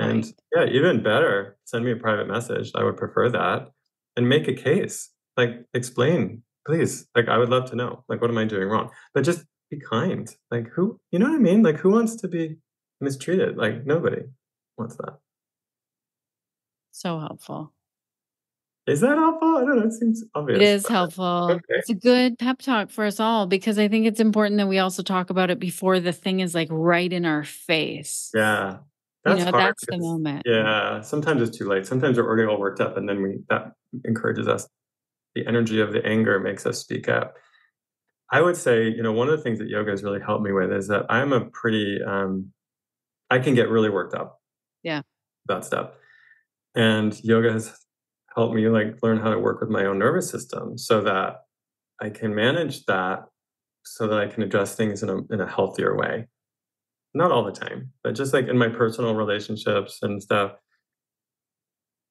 Speaker 2: And even better, send me a private message. I would prefer that. And make a case. Like, explain, please. Like, I would love to know. Like, what am I doing wrong? But just be kind. Like who, you know what I mean? Like who wants to be mistreated? Like nobody wants that.
Speaker 1: So helpful.
Speaker 2: Is that helpful? I don't know. It seems
Speaker 1: It
Speaker 2: obvious.
Speaker 1: is helpful.
Speaker 2: Okay.
Speaker 1: It's a good pep talk for us all because I think it's important that we also talk about it before the thing is like right in our face.
Speaker 2: Yeah.
Speaker 1: You
Speaker 2: That's
Speaker 1: know,
Speaker 2: hard
Speaker 1: that's the
Speaker 2: because,
Speaker 1: moment.
Speaker 2: yeah, sometimes it's too late. Sometimes we're already all worked up and then that encourages us. The energy of the anger makes us speak up. I would say, one of the things that yoga has really helped me with is that I'm a pretty, I can get really worked up
Speaker 1: Yeah.
Speaker 2: about stuff. And yoga has helped me like learn how to work with my own nervous system so that I can manage that so that I can address things in a healthier way. Not all the time, but just like in my personal relationships and stuff.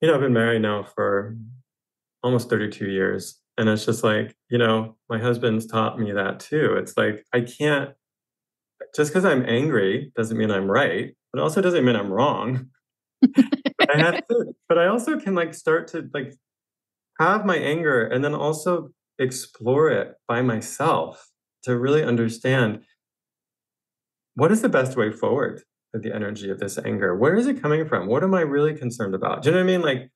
Speaker 2: I've been married now for almost 32 years. And it's just like, my husband's taught me that too. It's like, I can't, just because I'm angry doesn't mean I'm right, but it also doesn't mean I'm wrong. But I also can like start to like have my anger and then also explore it by myself to really understand what is the best way forward with the energy of this anger? Where is it coming from? What am I really concerned about? Do you know what I mean? Like,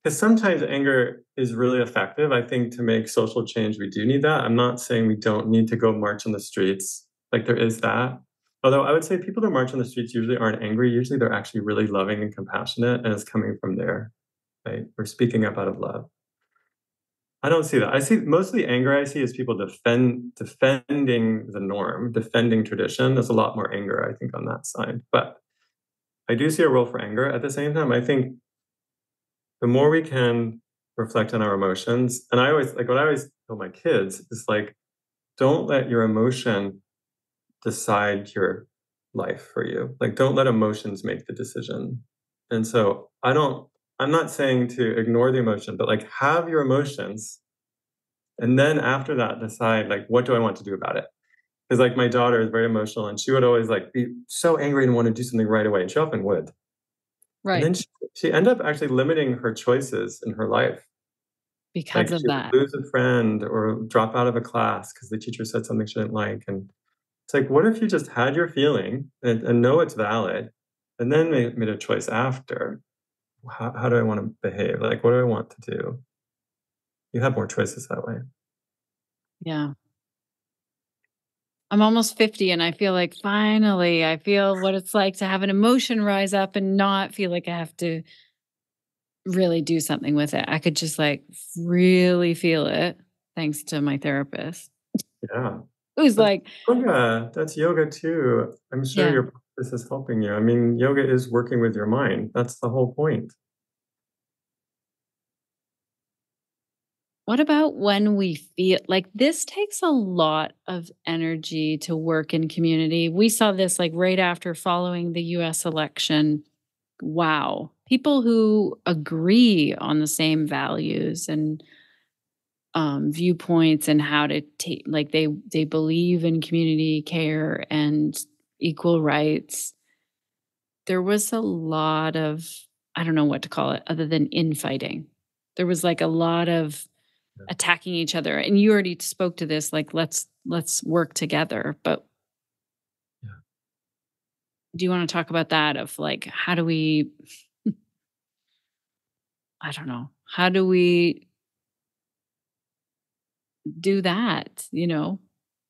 Speaker 2: because sometimes anger is really effective. I think to make social change, we do need that. I'm not saying we don't need to go march on the streets. Like, there is that. Although I would say people who march on the streets usually aren't angry. Usually they're actually really loving and compassionate, and it's coming from there, right? We're speaking up out of love. I don't see that. I see most of the anger I see is people defending the norm, defending tradition. There's a lot more anger, I think, on that side. But I do see a role for anger. At the same time, I think the more we can reflect on our emotions, and what I always tell my kids is like, don't let your emotion decide your life for you. Like, don't let emotions make the decision. And so I'm not saying to ignore the emotion, but like have your emotions. And then after that, decide like, what do I want to do about it? Because like my daughter is very emotional and she would always like be so angry and want to do something right away. And she often would. And
Speaker 1: Right.
Speaker 2: then she ended up actually limiting her choices in her life. Like
Speaker 1: Because of
Speaker 2: she would
Speaker 1: that.
Speaker 2: lose a friend or drop out of a class because the teacher said something she didn't like. And it's like, what if you just had your feeling and know it's valid and then made a choice after? How do I want to behave? Like, what do I want to do? You have more choices that way.
Speaker 1: Yeah. I'm almost 50 and I feel like finally I feel what it's like to have an emotion rise up and not feel like I have to really do something with it. I could just like really feel it thanks to my therapist.
Speaker 2: Yeah.
Speaker 1: Who's
Speaker 2: That's
Speaker 1: like,
Speaker 2: yoga. That's yoga too. I'm sure
Speaker 1: yeah.
Speaker 2: your practice is helping you. I mean, yoga is working with your mind. That's the whole point.
Speaker 1: What about when we feel like this takes a lot of energy to work in community? We saw this like right after following the US election. Wow. People who agree on the same values and viewpoints and how to take like they believe in community care and equal rights. There was a lot of, I don't know what to call it other than infighting. There was like a lot of
Speaker 2: Yeah.
Speaker 1: attacking each other, and you already spoke to this, like let's work together. But
Speaker 2: Yeah.
Speaker 1: do you want to talk about that of like how do we, I don't know, how do we do that,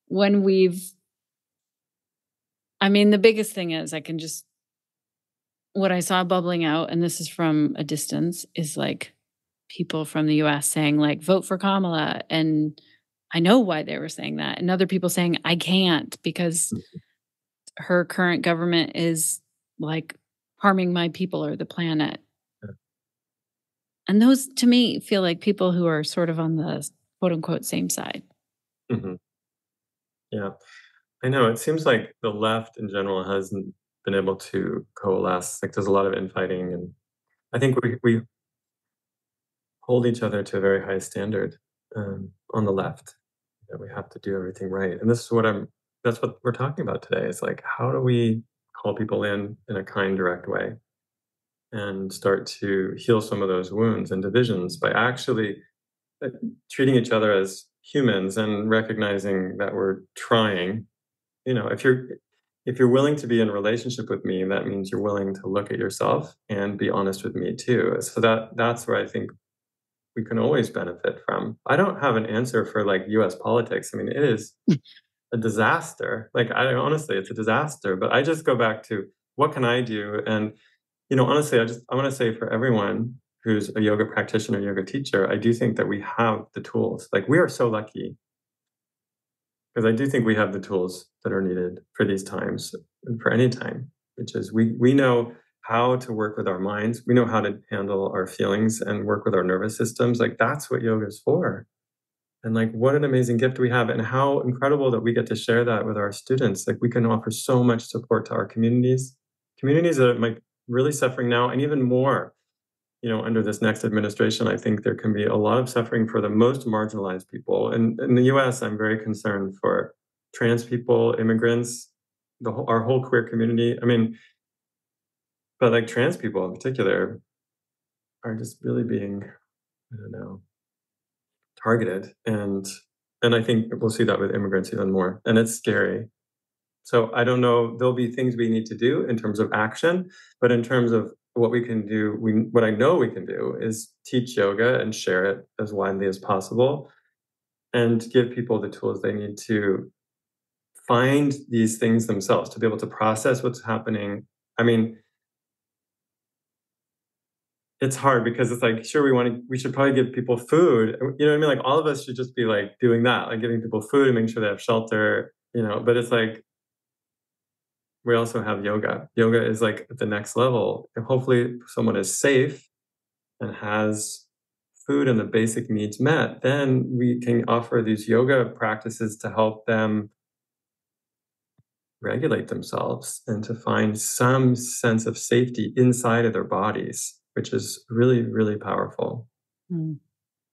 Speaker 1: when we've, I mean, the biggest thing is I can just, what I saw bubbling out, and this is from a distance, is like people from the US saying, like, vote for Kamala. And I know why they were saying that. And other people saying, I can't because her current government is like harming my people or the planet. And those to me feel like people who are sort of on the quote unquote same side.
Speaker 2: Hmm. Yeah. I know. It seems like the left in general hasn't been able to coalesce. Like there's a lot of infighting. And I think we hold each other to a very high standard on the left. That we have to do everything right. And this is that's what we're talking about today. It's like, how do we call people in a kind, direct way and start to heal some of those wounds and divisions by actually treating each other as humans and recognizing that we're trying. if you're willing to be in a relationship with me, that means you're willing to look at yourself and be honest with me too. So that's where I think we can always benefit from. I don't have an answer for like US politics. I mean, it is a disaster. Like I honestly, it's a disaster. But I just go back to what can I do? And honestly, I want to say for everyone who's a yoga practitioner, yoga teacher, I do think that we have the tools. Like we are so lucky because I do think we have the tools that are needed for these times and for any time, which is we know how to work with our minds. We know how to handle our feelings and work with our nervous systems. Like that's what yoga is for. And like what an amazing gift we have and how incredible that we get to share that with our students. Like we can offer so much support to our communities that are like really suffering now and even more under this next administration. I think there can be a lot of suffering for the most marginalized people. And in the US, I'm very concerned for trans people, immigrants, our whole queer community. I mean, but like trans people in particular are just really being, I don't know, targeted. And I think we'll see that with immigrants even more. And it's scary. So I don't know, there'll be things we need to do in terms of action, but in terms of what we can do, what I know we can do is teach yoga and share it as widely as possible and give people the tools they need to find these things themselves, to be able to process what's happening. I mean, it's hard because it's like, sure, we should probably give people food. You know what I mean? Like all of us should just be like doing that, like giving people food and making sure they have shelter, but it's like, we also have yoga. Yoga is like at the next level. And hopefully someone is safe and has food and the basic needs met, then we can offer these yoga practices to help them regulate themselves and to find some sense of safety inside of their bodies, which is really, really powerful.
Speaker 1: Mm.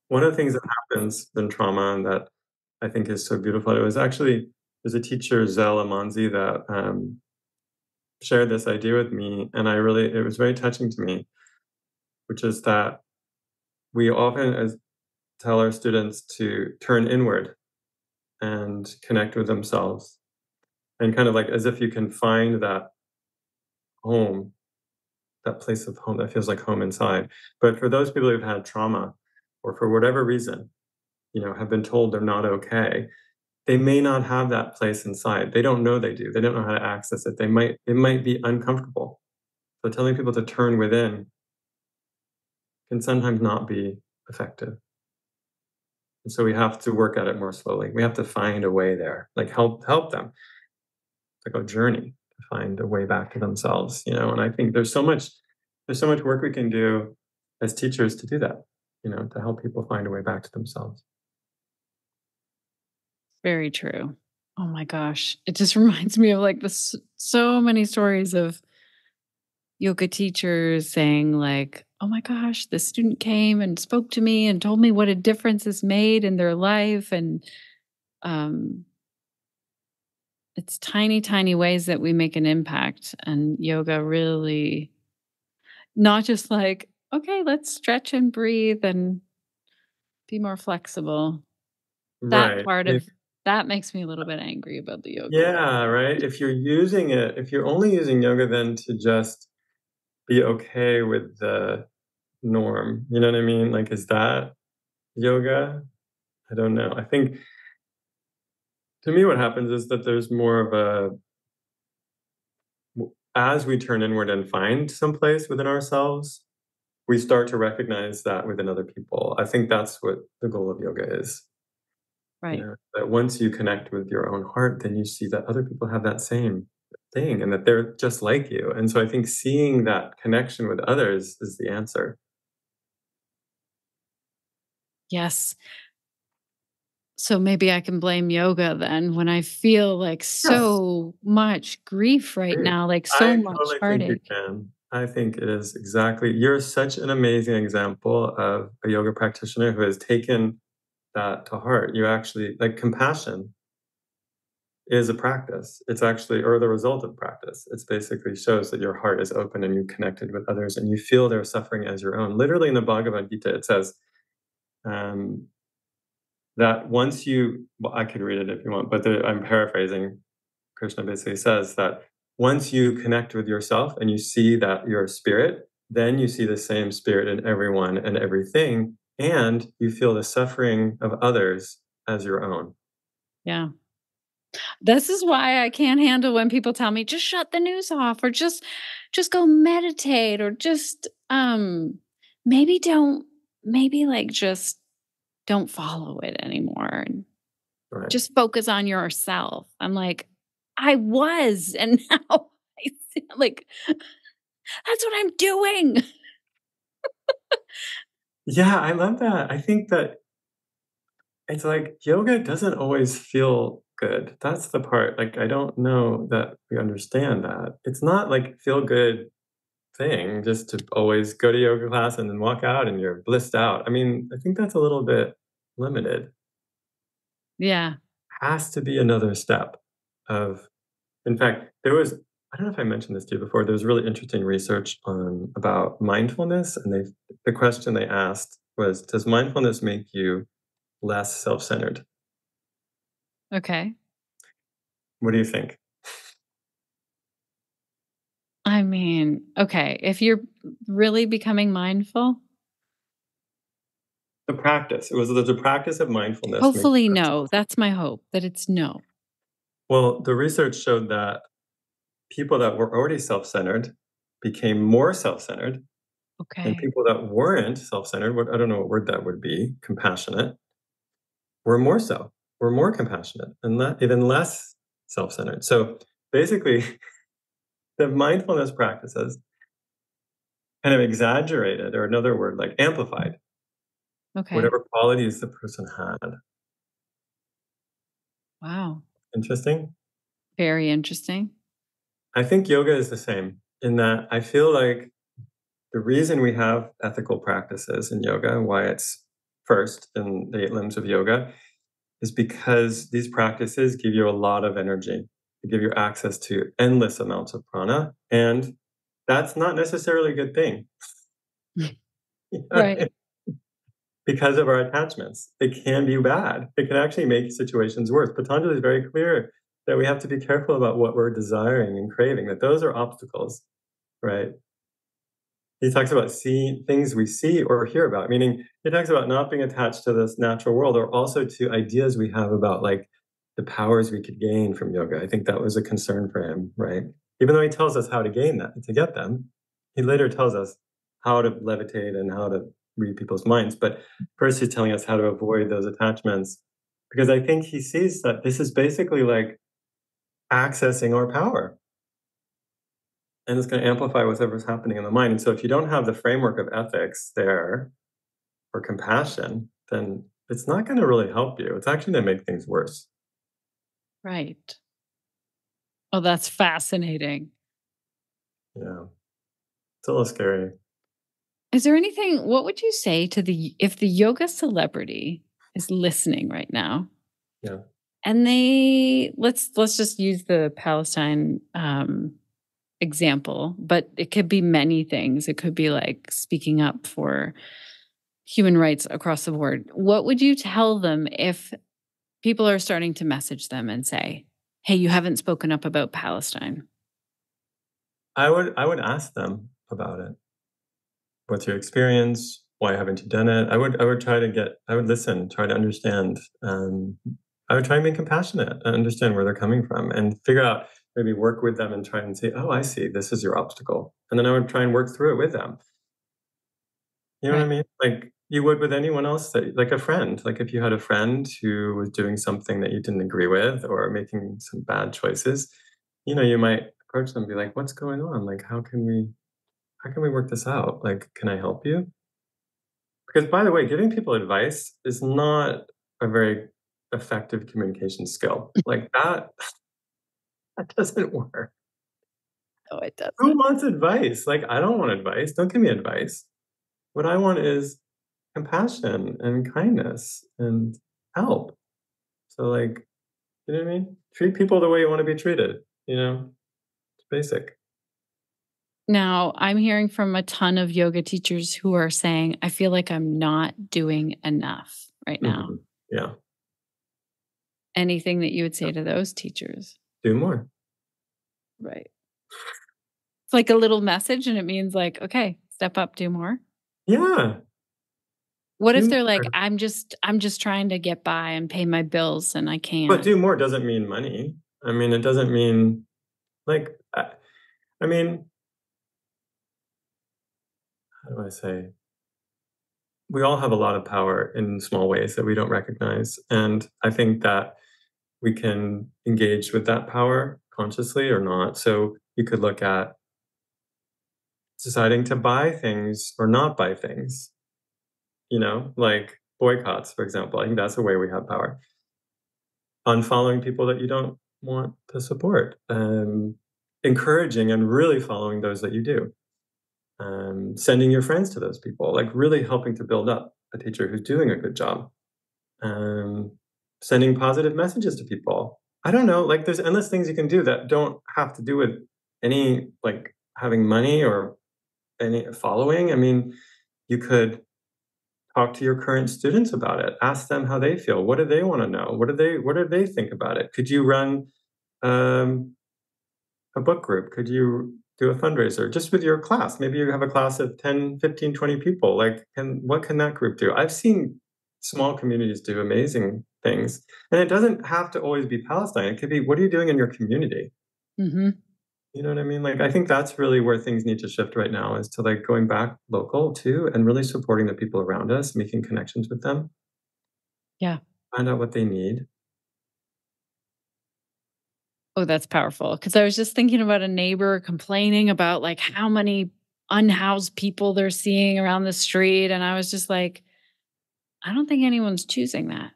Speaker 2: One of the things that happens in trauma and that I think is so beautiful, there's a teacher, Zell Amanzi, that shared this idea with me, and it was very touching to me, which is that we often tell our students to turn inward and connect with themselves, and kind of like as if you can find that home, that place of home that feels like home inside. But for those people who've had trauma, or for whatever reason, have been told they're not okay, they may not have that place inside. They don't know they do. They don't know how to access it. It might be uncomfortable. So telling people to turn within can sometimes not be effective. And so we have to work at it more slowly. We have to find a way there, like help them. It's like a journey to find a way back to themselves, and I think there's so much work we can do as teachers to do that, to help people find a way back to themselves.
Speaker 1: Very true. Oh my gosh. It just reminds me of like this so many stories of yoga teachers saying like, "Oh my gosh, this student came and spoke to me and told me what a difference it's made in their life." And um it's tiny, tiny ways that we make an impact. And yoga really not just like, okay, let's stretch and breathe and be more flexible. That
Speaker 2: Right.
Speaker 1: part of that makes me a little bit angry about the yoga world.
Speaker 2: Yeah, right. If you're only using yoga then to just be okay with the norm, you know what I mean? Like, is that yoga? I don't know. I think to me, what happens is that there's more of as we turn inward and find some place within ourselves, we start to recognize that within other people. I think that's what the goal of yoga is.
Speaker 1: Right.
Speaker 2: That once you connect with your own heart, then you see that other people have that same thing and that they're just like you. And so I think seeing that connection with others is the answer.
Speaker 1: Yes. So maybe I can blame yoga then when I feel like
Speaker 2: Yes.
Speaker 1: so much grief right
Speaker 2: Great.
Speaker 1: now, like so
Speaker 2: I
Speaker 1: much
Speaker 2: totally think you
Speaker 1: heartache.
Speaker 2: can. I think it is exactly. You're such an amazing example of a yoga practitioner who has taken that to heart. You actually like compassion is a practice. It's actually, or the result of practice. It's basically shows that your heart is open and you connected with others and you feel their suffering as your own. Literally in the Bhagavad Gita, it says um, that once you, well, I could read it if you want, but I'm paraphrasing. Krishna basically says that once you connect with yourself and you see that you're a spirit, then you see the same spirit in everyone and everything, and you feel the suffering of others as your own.
Speaker 1: Yeah. This is why I can't handle when people tell me just shut the news off or just go meditate or just maybe don't maybe like just don't follow it anymore and
Speaker 2: Right.
Speaker 1: just focus on yourself. I'm like, I was and now I feel like that's what I'm doing.
Speaker 2: Yeah, I love that. I think that it's like yoga doesn't always feel good. That's the part. Like, I don't know that we understand that. It's not like feel good thing just to always go to yoga class and then walk out and you're blissed out. I mean, I think that's a little bit limited.
Speaker 1: Yeah.
Speaker 2: Has to be another step of, in fact, there was, I don't know if I mentioned this to you before, there was really interesting research on about mindfulness. And the question they asked was, does mindfulness make you less self-centered?
Speaker 1: Okay.
Speaker 2: What do you think?
Speaker 1: I mean, okay, if you're really becoming mindful,
Speaker 2: The practice. It was the practice of mindfulness.
Speaker 1: hopefully no. That's my hope that it's no.
Speaker 2: Well, the research showed that people that were already self-centered became more self-centered, and
Speaker 1: Okay.
Speaker 2: people that weren't self-centered, what I don't know what word that would be, compassionate, were more so, were more compassionate and even less self-centered. So basically, the mindfulness practices kind of exaggerated, or another word like amplified,
Speaker 1: Okay.
Speaker 2: whatever qualities the person had.
Speaker 1: Wow.
Speaker 2: Interesting.
Speaker 1: Very interesting.
Speaker 2: I think yoga is the same in that I feel like the reason we have ethical practices in yoga, why it's first in the 8 limbs of yoga, is because these practices give you a lot of energy. They give you access to endless amounts of prana. And that's not necessarily a good thing. You know what I
Speaker 1: Right.
Speaker 2: mean? Because of our attachments. It can be bad. It can actually make situations worse. Patanjali is very clear that we have to be careful about what we're desiring and craving, that those are obstacles, right? He talks about seeing things we see or hear about, meaning he talks about not being attached to this natural world or also to ideas we have about like the powers we could gain from yoga. I think that was a concern for him, right? Even though he tells us how to gain that, to get them, he later tells us how to levitate and how to read people's minds. But first, he's telling us how to avoid those attachments because I think he sees that this is basically like accessing our power and it's going to amplify whatever's happening in the mind. And so, if you don't have the framework of ethics there or compassion, then it's not going to really help you. It's actually going to make things worse.
Speaker 1: Right. Oh, that's fascinating.
Speaker 2: Yeah, it's a little scary.
Speaker 1: Is there anything what would you say to the if the yoga celebrity is listening right now
Speaker 2: Yeah,
Speaker 1: and they let's just use the Palestine example, but it could be many things. It could be like speaking up for human rights across the board. What would you tell them if people are starting to message them and say, "Hey, you haven't spoken up about Palestine."
Speaker 2: I would ask them about it. What's your experience? Why haven't you done it? I would try to get. I would listen, try to understand. I would try and be compassionate and understand where they're coming from, and figure out maybe work with them and try and say, "Oh, I see. This is your obstacle," and then I would try and work through it with them. You know what I
Speaker 1: Right.
Speaker 2: mean? Like you would with anyone else that like a friend. Like if you had a friend who was doing something that you didn't agree with or making some bad choices, you might approach them and be like, "What's going on? Like how can we work this out? Like, can I help you?" Because by the way, giving people advice is not a very effective communication skill. Like that that doesn't work.
Speaker 1: No, it
Speaker 2: Who
Speaker 1: doesn't.
Speaker 2: wants advice? Like I don't want advice. Don't give me advice. What I want is compassion and kindness and help. So, like, you know what I mean? Treat people the way you want to be treated. It's basic.
Speaker 1: Now, I'm hearing from a ton of yoga teachers who are saying, I feel like I'm not doing enough right now.
Speaker 2: Yeah.
Speaker 1: Anything that you would say to those teachers?
Speaker 2: do more.
Speaker 1: Right. It's like a little message and it means like, okay, step up, do more.
Speaker 2: Yeah.
Speaker 1: What if
Speaker 2: Do
Speaker 1: they're like,
Speaker 2: more.
Speaker 1: I'm just trying to get by and pay my bills and I
Speaker 2: But
Speaker 1: can't.
Speaker 2: do more doesn't mean money. I mean, it doesn't mean like, I mean, how do I say? We all have a lot of power in small ways that we don't recognize. And I think that we can engage with that power consciously or not. So you could look at deciding to buy things or not buy things, like boycotts, for example. I think that's a way we have power. Unfollowing people that you don't want to support, encouraging and really following those that you do. Sending your friends to those people, like really helping to build up a teacher who's doing a good job. um, Sending positive messages to people. I don't know, like there's endless things you can do that don't have to do with any like having money or any following. I mean, you could talk to your current students about it. Ask them how they feel. What do they want to know? What do they think about it? Could you run um, a book group? Could you do a fundraiser just with your class? Maybe you have a class of 10, 15, 20 people. Like, what can that group do? I've seen small communities do amazing things. And it doesn't have to always be Palestine. It could be, what are you doing in your community?
Speaker 1: Mm-hmm.
Speaker 2: You know what I mean? Like, I think that's really where things need to shift right now, is to like going back local too and really supporting the people around us, making connections with them,
Speaker 1: Yeah.
Speaker 2: find out what they need.
Speaker 1: Oh, that's powerful. Cause I was just thinking about a neighbor complaining about like how many unhoused people they're seeing around the street. And I was just like, I don't think anyone's choosing that.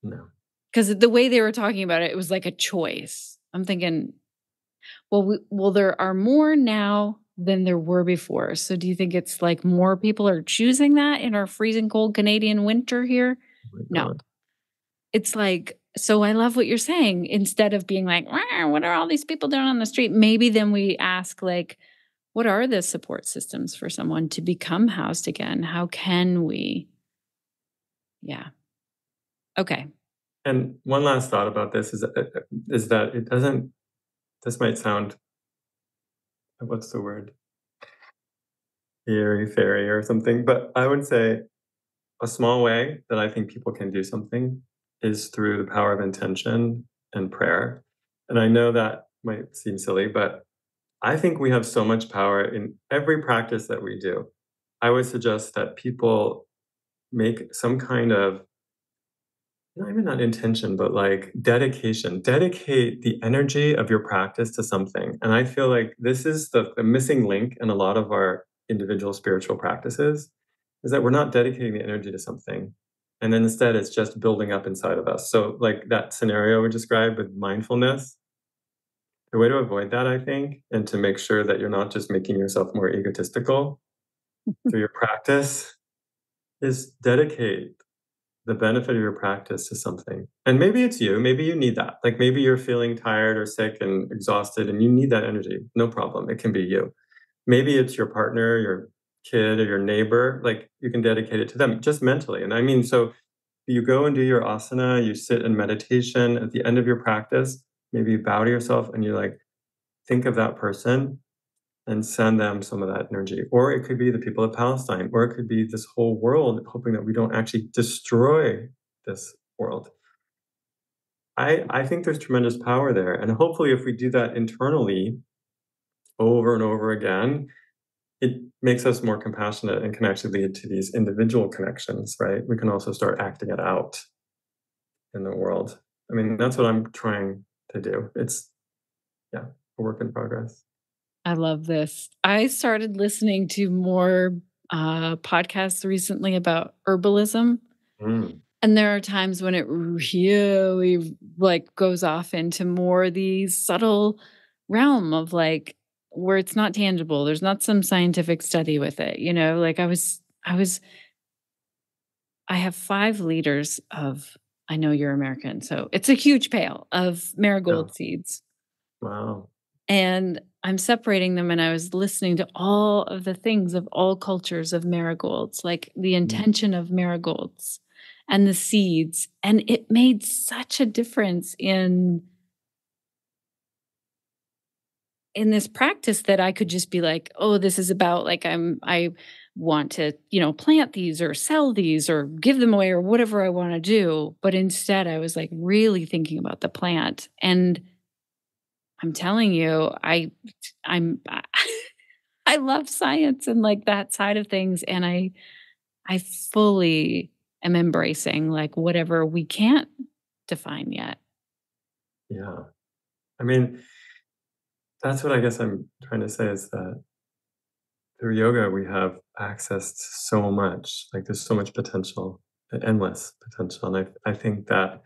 Speaker 2: No.
Speaker 1: Cause the way they were talking about it, it was like a choice. I'm thinking, well, there are more now than there were before. So do you think it's like more people are choosing that in our freezing cold Canadian winter here?
Speaker 2: Oh my
Speaker 1: No.
Speaker 2: God.
Speaker 1: It's like, so I love what you're saying. Instead of being like, "Wah, what are all these people doing on the street?" Maybe then we ask like, what are the support systems for someone to become housed again? How can we? Yeah. Okay.
Speaker 2: And one last thought about this is that it doesn't, this might sound, what's the word? Airy fairy or something. But I would say a small way that I think people can do something is through the power of intention and prayer. And I know that might seem silly, but I think we have so much power in every practice that we do. I would suggest that people make some kind of, not even not intention, but like dedication. Dedicate the energy of your practice to something. And I feel like this is the missing link in a lot of our individual spiritual practices, is that we're not dedicating the energy to something. And then instead it's just building up inside of us. So like that scenario we described with mindfulness, the way to avoid that, I think, and to make sure that you're not just making yourself more egotistical through your practice, is dedicate the benefit of your practice to something. And maybe it's you, maybe you need that. Like maybe you're feeling tired or sick and exhausted and you need that energy. No problem. It can be you. Maybe it's your partner, your kid, or your neighbor. Like you can dedicate it to them just mentally. And I mean, so you go and do your asana, you sit in meditation at the end of your practice, maybe you bow to yourself and you like think of that person and send them some of that energy. Or it could be the people of Palestine, or it could be this whole world, hoping that we don't actually destroy this world. I think there's tremendous power there. And hopefully, if we do that internally over and over again, it makes us more compassionate and can actually lead to these individual connections, right? We can also start acting it out in the world. I mean, that's what I'm trying to do. It's, yeah, a work in progress.
Speaker 1: I love this. I started listening to more podcasts recently about herbalism.
Speaker 2: Mm,
Speaker 1: And there are times when it really like goes off into more the subtle realm of like where it's not tangible. There's not some scientific study with it, like I have 5 liters of, I know you're American, so it's a huge pail of
Speaker 2: yeah.
Speaker 1: marigold seeds.
Speaker 2: Wow.
Speaker 1: And I'm separating them and I was listening to all of the things of all cultures of marigolds, like the
Speaker 2: Mm,
Speaker 1: intention of marigolds and the seeds. And it made such a difference in in this practice that I could just be like, oh, this is about like I want to, plant these or sell these or give them away or whatever I want to do. But instead I was like really thinking about the plant. And I'm telling you, I'm I love science and like that side of things. And I fully am embracing like whatever we can't define yet.
Speaker 2: Yeah. I mean, that's what I guess I'm trying to say is that through yoga, we have access to so much. Like there's so much potential, endless potential. And I think that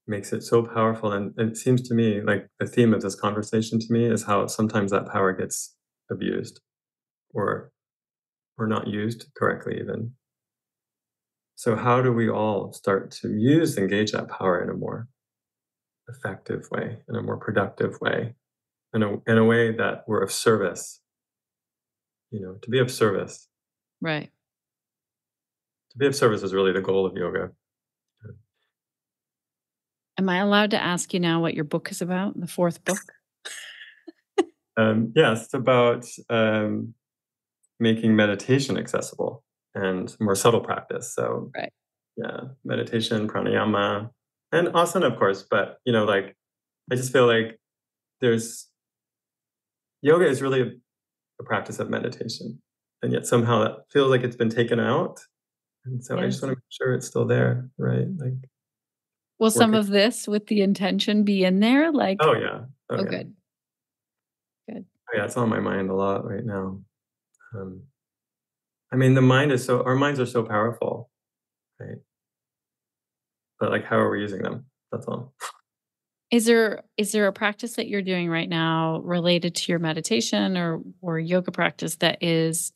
Speaker 2: makes it so powerful. And it seems to me like the theme of this conversation to me is how sometimes that power gets abused or not used correctly even. So how do we all start to engage that power in a more effective way, in a more productive way, in a way that we're of service, to be of service.
Speaker 1: Right.
Speaker 2: To be of service is really the goal of yoga.
Speaker 1: Am I allowed to ask you now what your book is about, the fourth book?
Speaker 2: Yes, it's about making meditation accessible and more subtle practice. So,
Speaker 1: Right.
Speaker 2: yeah, meditation, pranayama, and asana, of course. But like I just feel like there's yoga is really a practice of meditation, and yet somehow that feels like it's been taken out. And so I just
Speaker 1: Yes.
Speaker 2: want to make sure it's still there, right? Like,
Speaker 1: Will some
Speaker 2: working.
Speaker 1: of this with the intention be in there? Like,
Speaker 2: Oh yeah, oh yeah,
Speaker 1: good. Good.
Speaker 2: oh yeah. It's on my mind a lot right now. Um, I mean, our minds are so powerful, right? But like, how are we using them? That's all.
Speaker 1: Is there a practice that you're doing right now related to your meditation or yoga practice that is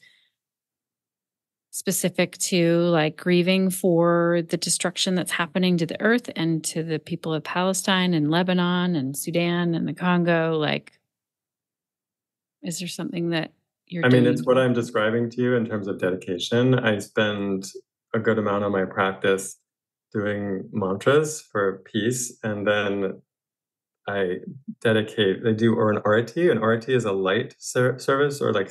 Speaker 1: specific to like grieving for the destruction that's happening to the earth and to the people of Palestine and Lebanon and Sudan and the Congo? Like, is there something that you're
Speaker 2: I mean, it's
Speaker 1: doing?
Speaker 2: what I'm describing to you in terms of dedication. I spend a good amount of my practice doing mantras for peace, and then I I do or an arati. An arati is a light service, or like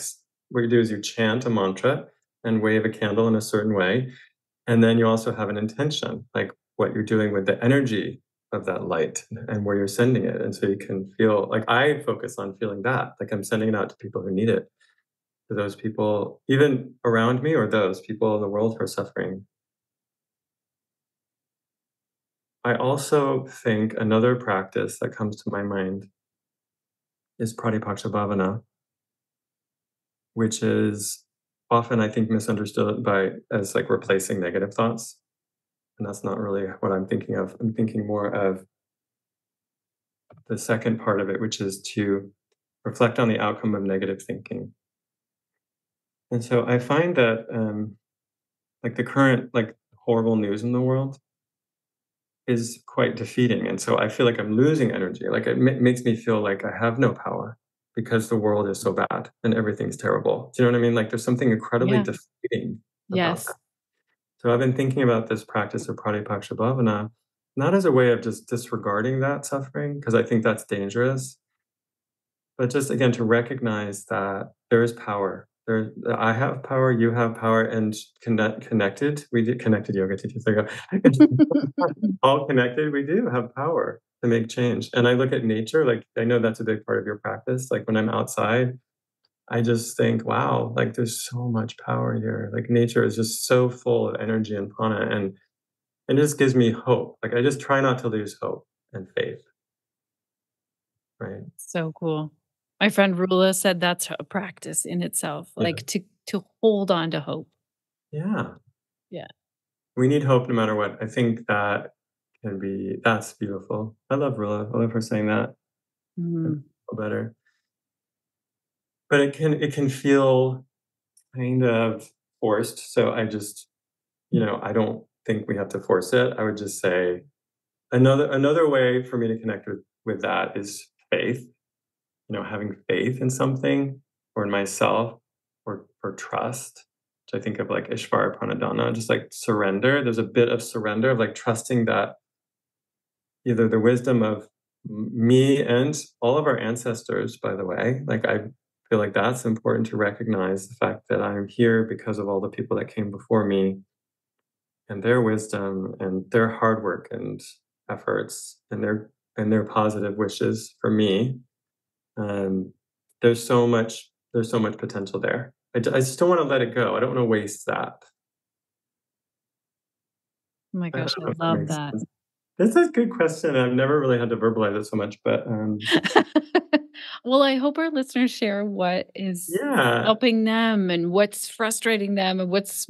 Speaker 2: what you do is you chant a mantra and wave a candle in a certain way. And then you also have an intention, like what you're doing with the energy of that light and where you're sending it. And so you can feel like I focus on feeling that, like I'm sending it out to people who need it, to those people, even around me or those people in the world who are suffering. I also think another practice that comes to my mind is Pratipakshibhavana, which is often I think misunderstood as like replacing negative thoughts. And that's not really what I'm thinking of. I'm thinking more of the second part of it, which is to reflect on the outcome of negative thinking. And so I find that like the current like horrible news in the world is quite defeating. And so I feel like I'm losing energy. Like it makes me feel like I have no power because the world is so bad and everything's terrible. Do you know what I mean? Like there's something incredibly
Speaker 1: Yeah.
Speaker 2: defeating about
Speaker 1: Yes.
Speaker 2: that. So I've been thinking about this practice of Pratipakshibhavana, not as a way of just disregarding that suffering, because I think that's dangerous, but just again to recognize that there is power. I have power, you have power, and connected. We did connected yoga teachers. There you go. All connected, we do have power to make change. And I look at nature, like I know that's a big part of your practice. Like when I'm outside, I just think, wow, like there's so much power here. Like nature is just so full of energy and prana, and it just gives me hope. Like I just try not to lose hope and faith, right?
Speaker 1: So cool. My friend Rula said that's a practice in itself,
Speaker 2: Yeah.
Speaker 1: like to hold on to hope.
Speaker 2: Yeah.
Speaker 1: Yeah.
Speaker 2: We need hope no matter what. I think that's beautiful. I love Rilla. I love her saying that. I
Speaker 1: Mhm.
Speaker 2: feel better. But it can feel kind of forced. So I just, I don't think we have to force it. I would just say another way for me to connect with that is faith. Having faith in something or in myself or trust. Which I think of like Ishvara Pranadhana, just like surrender. There's a bit of surrender of like trusting that either the wisdom of me and all of our ancestors, by the way. Like, I feel like that's important to recognize the fact that I'm here because of all the people that came before me and their wisdom and their hard work and efforts and their positive wishes for me. Um, there's so much potential there. I just don't want to let it go. I don't want to waste that.
Speaker 1: Oh my
Speaker 2: I don't
Speaker 1: gosh, I
Speaker 2: know if that
Speaker 1: love
Speaker 2: makes
Speaker 1: that.
Speaker 2: sense. This is a good question. I've never really had to verbalize it so much, but
Speaker 1: Well, I hope our listeners share what is
Speaker 2: yeah.
Speaker 1: helping them and what's frustrating them and what's,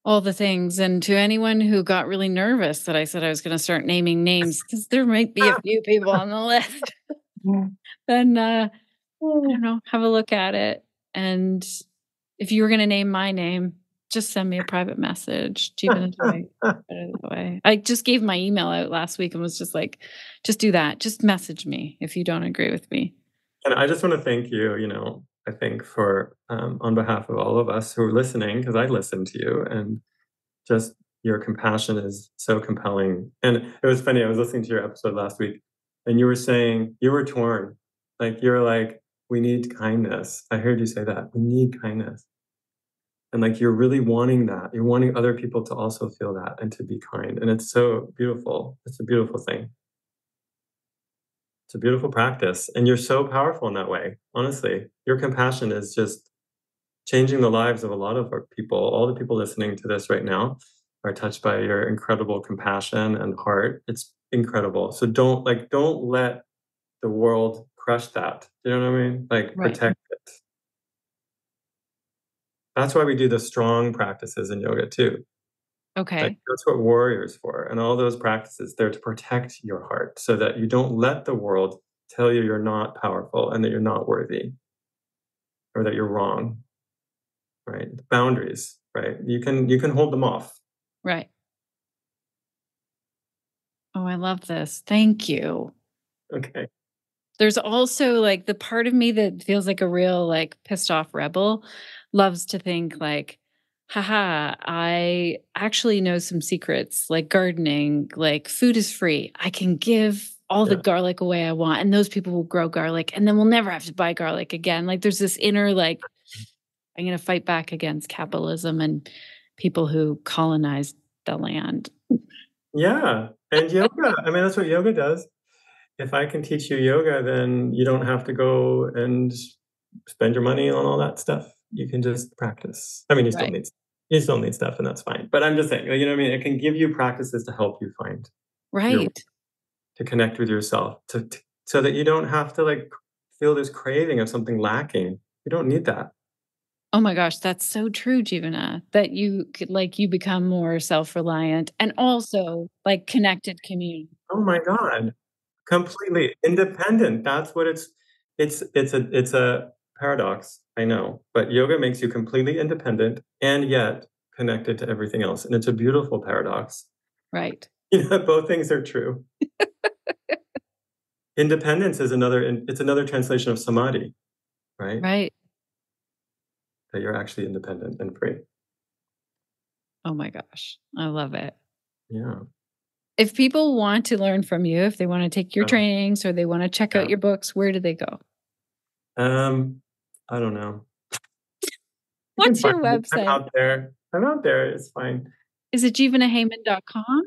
Speaker 1: all the things. And to anyone who got really nervous that I said I was going to start naming names, because there might be a few people on the list, then I don't know, have a look at it. And if you were going to name my name, just send me a private message. Jivana Joy, better that way. I just gave my email out last week and was just like, just do that. Just message me if you don't agree with me.
Speaker 2: And I just want to thank you, I think for, on behalf of all of us who are listening, because I listened to you, and just your compassion is so compelling. And it was funny, I was listening to your episode last week, and you were saying you were torn. Like, you're like, we need kindness. I heard you say that. We need kindness. And like, you're really wanting that. You're wanting other people to also feel that and to be kind. And it's so beautiful. It's a beautiful thing. It's a beautiful practice. And you're so powerful in that way. Honestly, your compassion is just changing the lives of a lot of our people. All the people listening to this right now are touched by your incredible compassion and heart. It's incredible. So don't let the world crush that. You know what I mean? Like,
Speaker 1: Right.
Speaker 2: protect it. That's why we do the strong practices in yoga too.
Speaker 1: Okay.
Speaker 2: Like, that's what warriors for. And all those practices, they're to protect your heart so that you don't let the world tell you you're not powerful and that you're not worthy or that you're wrong. Right? Boundaries, right? You can hold them off.
Speaker 1: Right. Oh, I love this. Thank you.
Speaker 2: Okay.
Speaker 1: There's also like the part of me that feels like a real like pissed off rebel loves to think like, haha, I actually know some secrets like gardening, like food is free. I can give all the
Speaker 2: Yeah.
Speaker 1: garlic away I want, and those people will grow garlic, and then we'll never have to buy garlic again. Like there's this inner like, I'm going to fight back against capitalism and people who colonized the land.
Speaker 2: Yeah. And yoga, I mean, that's what yoga does. If I can teach you yoga, then you don't have to go and spend your money on all that stuff. You can just practice. I mean, you still
Speaker 1: Right.
Speaker 2: need stuff, and that's fine. But I'm just saying, you know what I mean? It can give you practices to help you find your,
Speaker 1: Right.
Speaker 2: to connect with yourself, so that you don't have to like feel this craving of something lacking. You don't need that.
Speaker 1: Oh my gosh, that's so true, Jivana, that you could like you become more self-reliant and also like connected community.
Speaker 2: Oh my God. Completely independent. That's what it's a paradox, I know. But yoga makes you completely independent and yet connected to everything else. And it's a beautiful paradox.
Speaker 1: Right.
Speaker 2: Both things are true. Independence is it's another translation of samadhi, right?
Speaker 1: Right.
Speaker 2: That you're actually independent and free.
Speaker 1: Oh my gosh. I love it.
Speaker 2: Yeah.
Speaker 1: If people want to learn from you, if they want to take your
Speaker 2: Yeah.
Speaker 1: trainings or they want to check out your books, where do they go?
Speaker 2: I don't know.
Speaker 1: What's your
Speaker 2: I'm
Speaker 1: website?
Speaker 2: out there. I'm out there. It's fine.
Speaker 1: Is it jivanaheyman.com?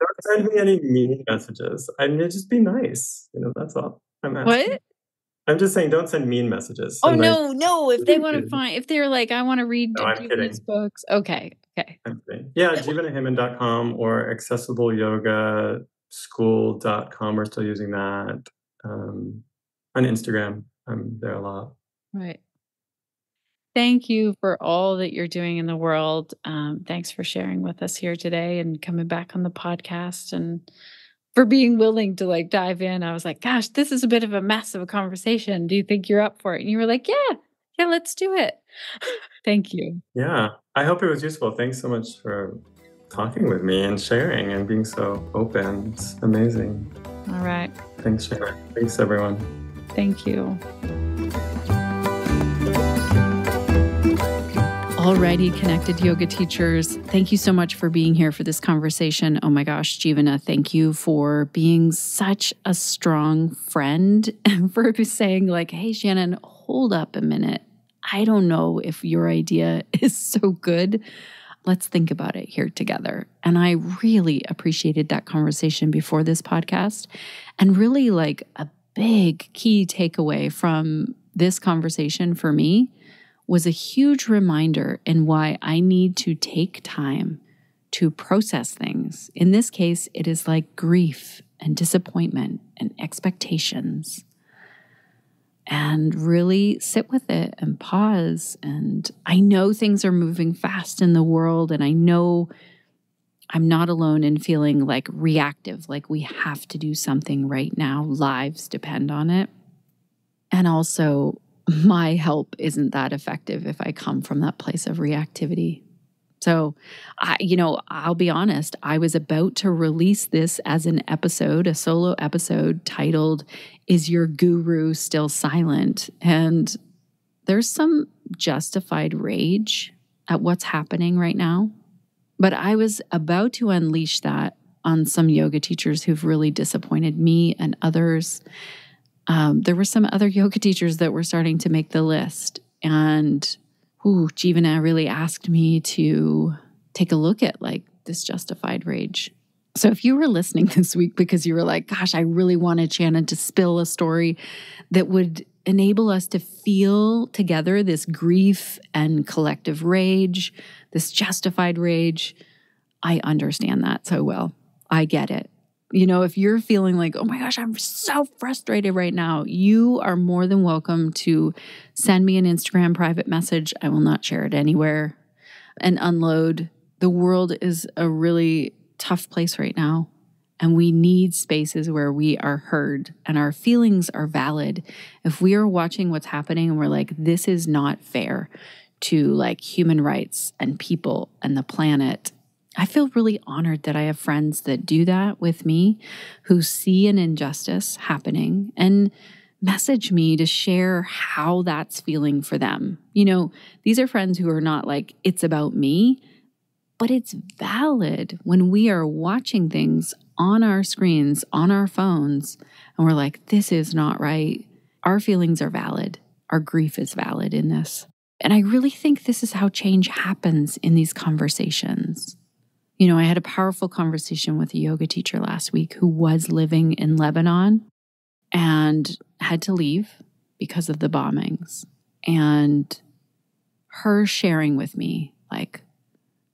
Speaker 2: Don't send me any mean messages. I mean, just be nice. That's all I'm asking.
Speaker 1: What?
Speaker 2: I'm just saying, don't send mean messages.
Speaker 1: Oh
Speaker 2: Send nice.
Speaker 1: no. If they want to find if they're like, I want to read
Speaker 2: No, I'm
Speaker 1: Jivana's
Speaker 2: kidding.
Speaker 1: books. Okay.
Speaker 2: I'm kidding. Yeah, jivanaheyman.com or accessibleyogaschool.com. We're still using that. On Instagram, I'm there a lot.
Speaker 1: Right. Thank you for all that you're doing in the world. Thanks for sharing with us here today and coming back on the podcast and for being willing to like dive in. I was like, gosh, this is a bit of a mess of a conversation. Do you think you're up for it? And you were like, yeah, let's do it. Thank you.
Speaker 2: Yeah, I hope it was useful. Thanks so much for talking with me and sharing and being so open. It's amazing.
Speaker 1: All right.
Speaker 2: Thanks, Sharon. Thanks, everyone.
Speaker 1: Thank you. Alrighty, connected yoga teachers. Thank you so much for being here for this conversation. Oh my gosh, Jivana, thank you for being such a strong friend and for saying like, hey, Shannon, hold up a minute. I don't know if your idea is so good. Let's think about it here together. And I really appreciated that conversation before this podcast. And really like a big key takeaway from this conversation for me was a huge reminder in why I need to take time to process things. In this case, it is like grief and disappointment and expectations. And really sit with it and pause. And I know things are moving fast in the world, and I know I'm not alone in feeling like reactive, like we have to do something right now. Lives depend on it. And also, my help isn't that effective if I come from that place of reactivity. So, I'll be honest, I was about to release this as an episode, a solo episode titled, Is Your Guru Still Silent? And there's some justified rage at what's happening right now. But I was about to unleash that on some yoga teachers who've really disappointed me and others. There were some other yoga teachers that were starting to make the list. And Jivana really asked me to take a look at like this justified rage. So if you were listening this week because you were like, gosh, I really wanted Shannon to spill a story that would enable us to feel together this grief and collective rage, this justified rage, I understand that so well. I get it. If you're feeling like, oh my gosh, I'm so frustrated right now, you are more than welcome to send me an Instagram private message. I will not share it anywhere and unload. The world is a really tough place right now, and we need spaces where we are heard and our feelings are valid. If we are watching what's happening and we're like, this is not fair to like human rights and people and the planet, I feel really honored that I have friends that do that with me, who see an injustice happening and message me to share how that's feeling for them. These are friends who are not like, it's about me, but it's valid when we are watching things on our screens, on our phones, and we're like, this is not right. Our feelings are valid. Our grief is valid in this. And I really think this is how change happens in these conversations. I had a powerful conversation with a yoga teacher last week who was living in Lebanon and had to leave because of the bombings. And her sharing with me, like,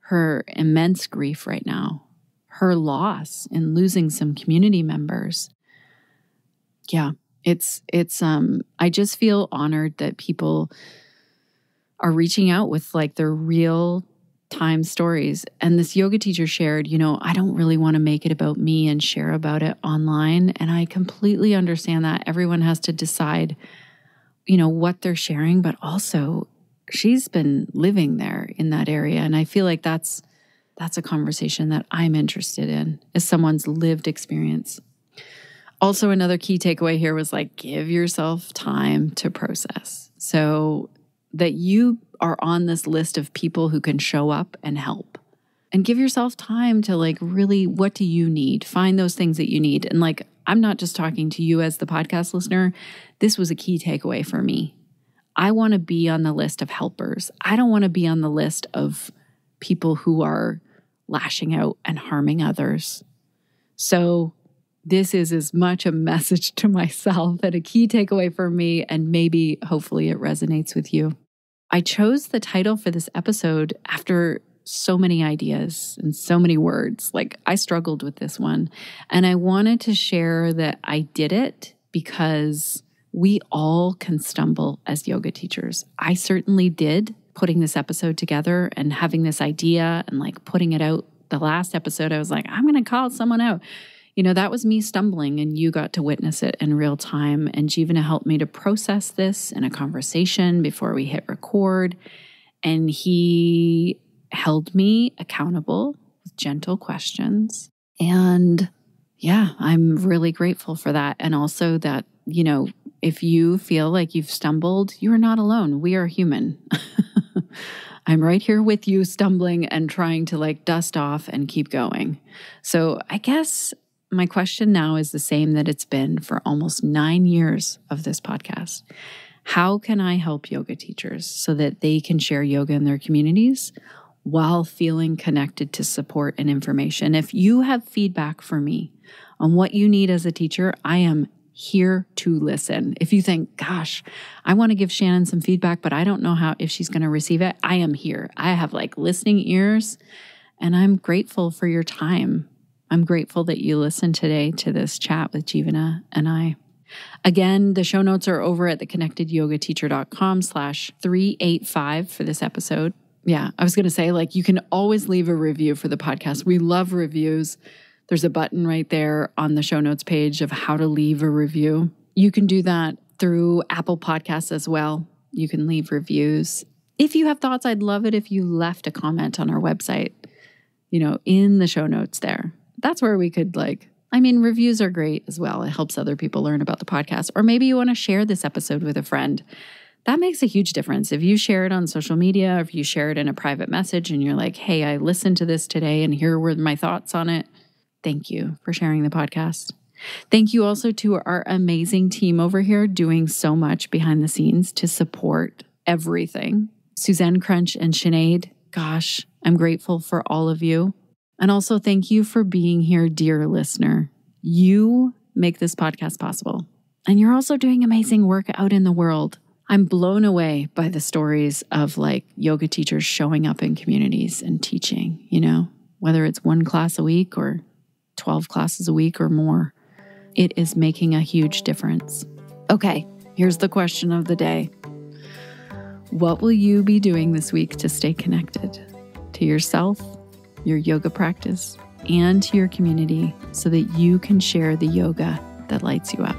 Speaker 1: her immense grief right now, her loss in losing some community members. Yeah, I just feel honored that people are reaching out with like their real time stories. And this yoga teacher shared, I don't really want to make it about me and share about it online. And I completely understand that. Everyone has to decide, what they're sharing, but also she's been living there in that area. And I feel like that's a conversation that I'm interested in, is someone's lived experience. Also, another key takeaway here was like, give yourself time to process. So that you are on this list of people who can show up and help. And give yourself time to like, really, what do you need? Find those things that you need. And like, I'm not just talking to you as the podcast listener. This was a key takeaway for me. I want to be on the list of helpers. I don't want to be on the list of people who are lashing out and harming others. So this is as much a message to myself and a key takeaway for me, and maybe hopefully it resonates with you. I chose the title for this episode after so many ideas and so many words. Like, I struggled with this one, and I wanted to share that I did it because we all can stumble as yoga teachers. I certainly did, putting this episode together and having this idea and like putting it out. The last episode, I was like, I'm going to call someone out. That was me stumbling, and you got to witness it in real time. And Jivana helped me to process this in a conversation before we hit record. And he held me accountable with gentle questions. And yeah, I'm really grateful for that. And also that, if you feel like you've stumbled, you are not alone. We are human. I'm right here with you, stumbling and trying to like dust off and keep going. So I guess my question now is the same that it's been for almost 9 years of this podcast. How can I help yoga teachers so that they can share yoga in their communities while feeling connected to support and information? If you have feedback for me on what you need as a teacher, I am here to listen. If you think, gosh, I want to give Shannon some feedback, but I don't know if she's going to receive it, I am here. I have like listening ears, and I'm grateful for your time. I'm grateful that you listened today to this chat with Jivana and I. Again, the show notes are over at theconnectedyogateacher.com/385 for this episode. Yeah, I was going to say, like, you can always leave a review for the podcast. We love reviews. There's a button right there on the show notes page of how to leave a review. You can do that through Apple Podcasts as well. You can leave reviews. If you have thoughts, I'd love it if you left a comment on our website, in the show notes there. That's where we could reviews are great as well. It helps other people learn about the podcast. Or maybe you want to share this episode with a friend. That makes a huge difference. If you share it on social media, or if you share it in a private message and you're like, hey, I listened to this today and here were my thoughts on it. Thank you for sharing the podcast. Thank you also to our amazing team over here doing so much behind the scenes to support everything. Suzanne Crunch and Sinead, gosh, I'm grateful for all of you. And also thank you for being here, dear listener. You make this podcast possible. And you're also doing amazing work out in the world. I'm blown away by the stories of yoga teachers showing up in communities and teaching, whether it's 1 class a week or 12 classes a week or more. It is making a huge difference. Okay, here's the question of the day. What will you be doing this week to stay connected to yourself, your yoga practice, and to your community so that you can share the yoga that lights you up?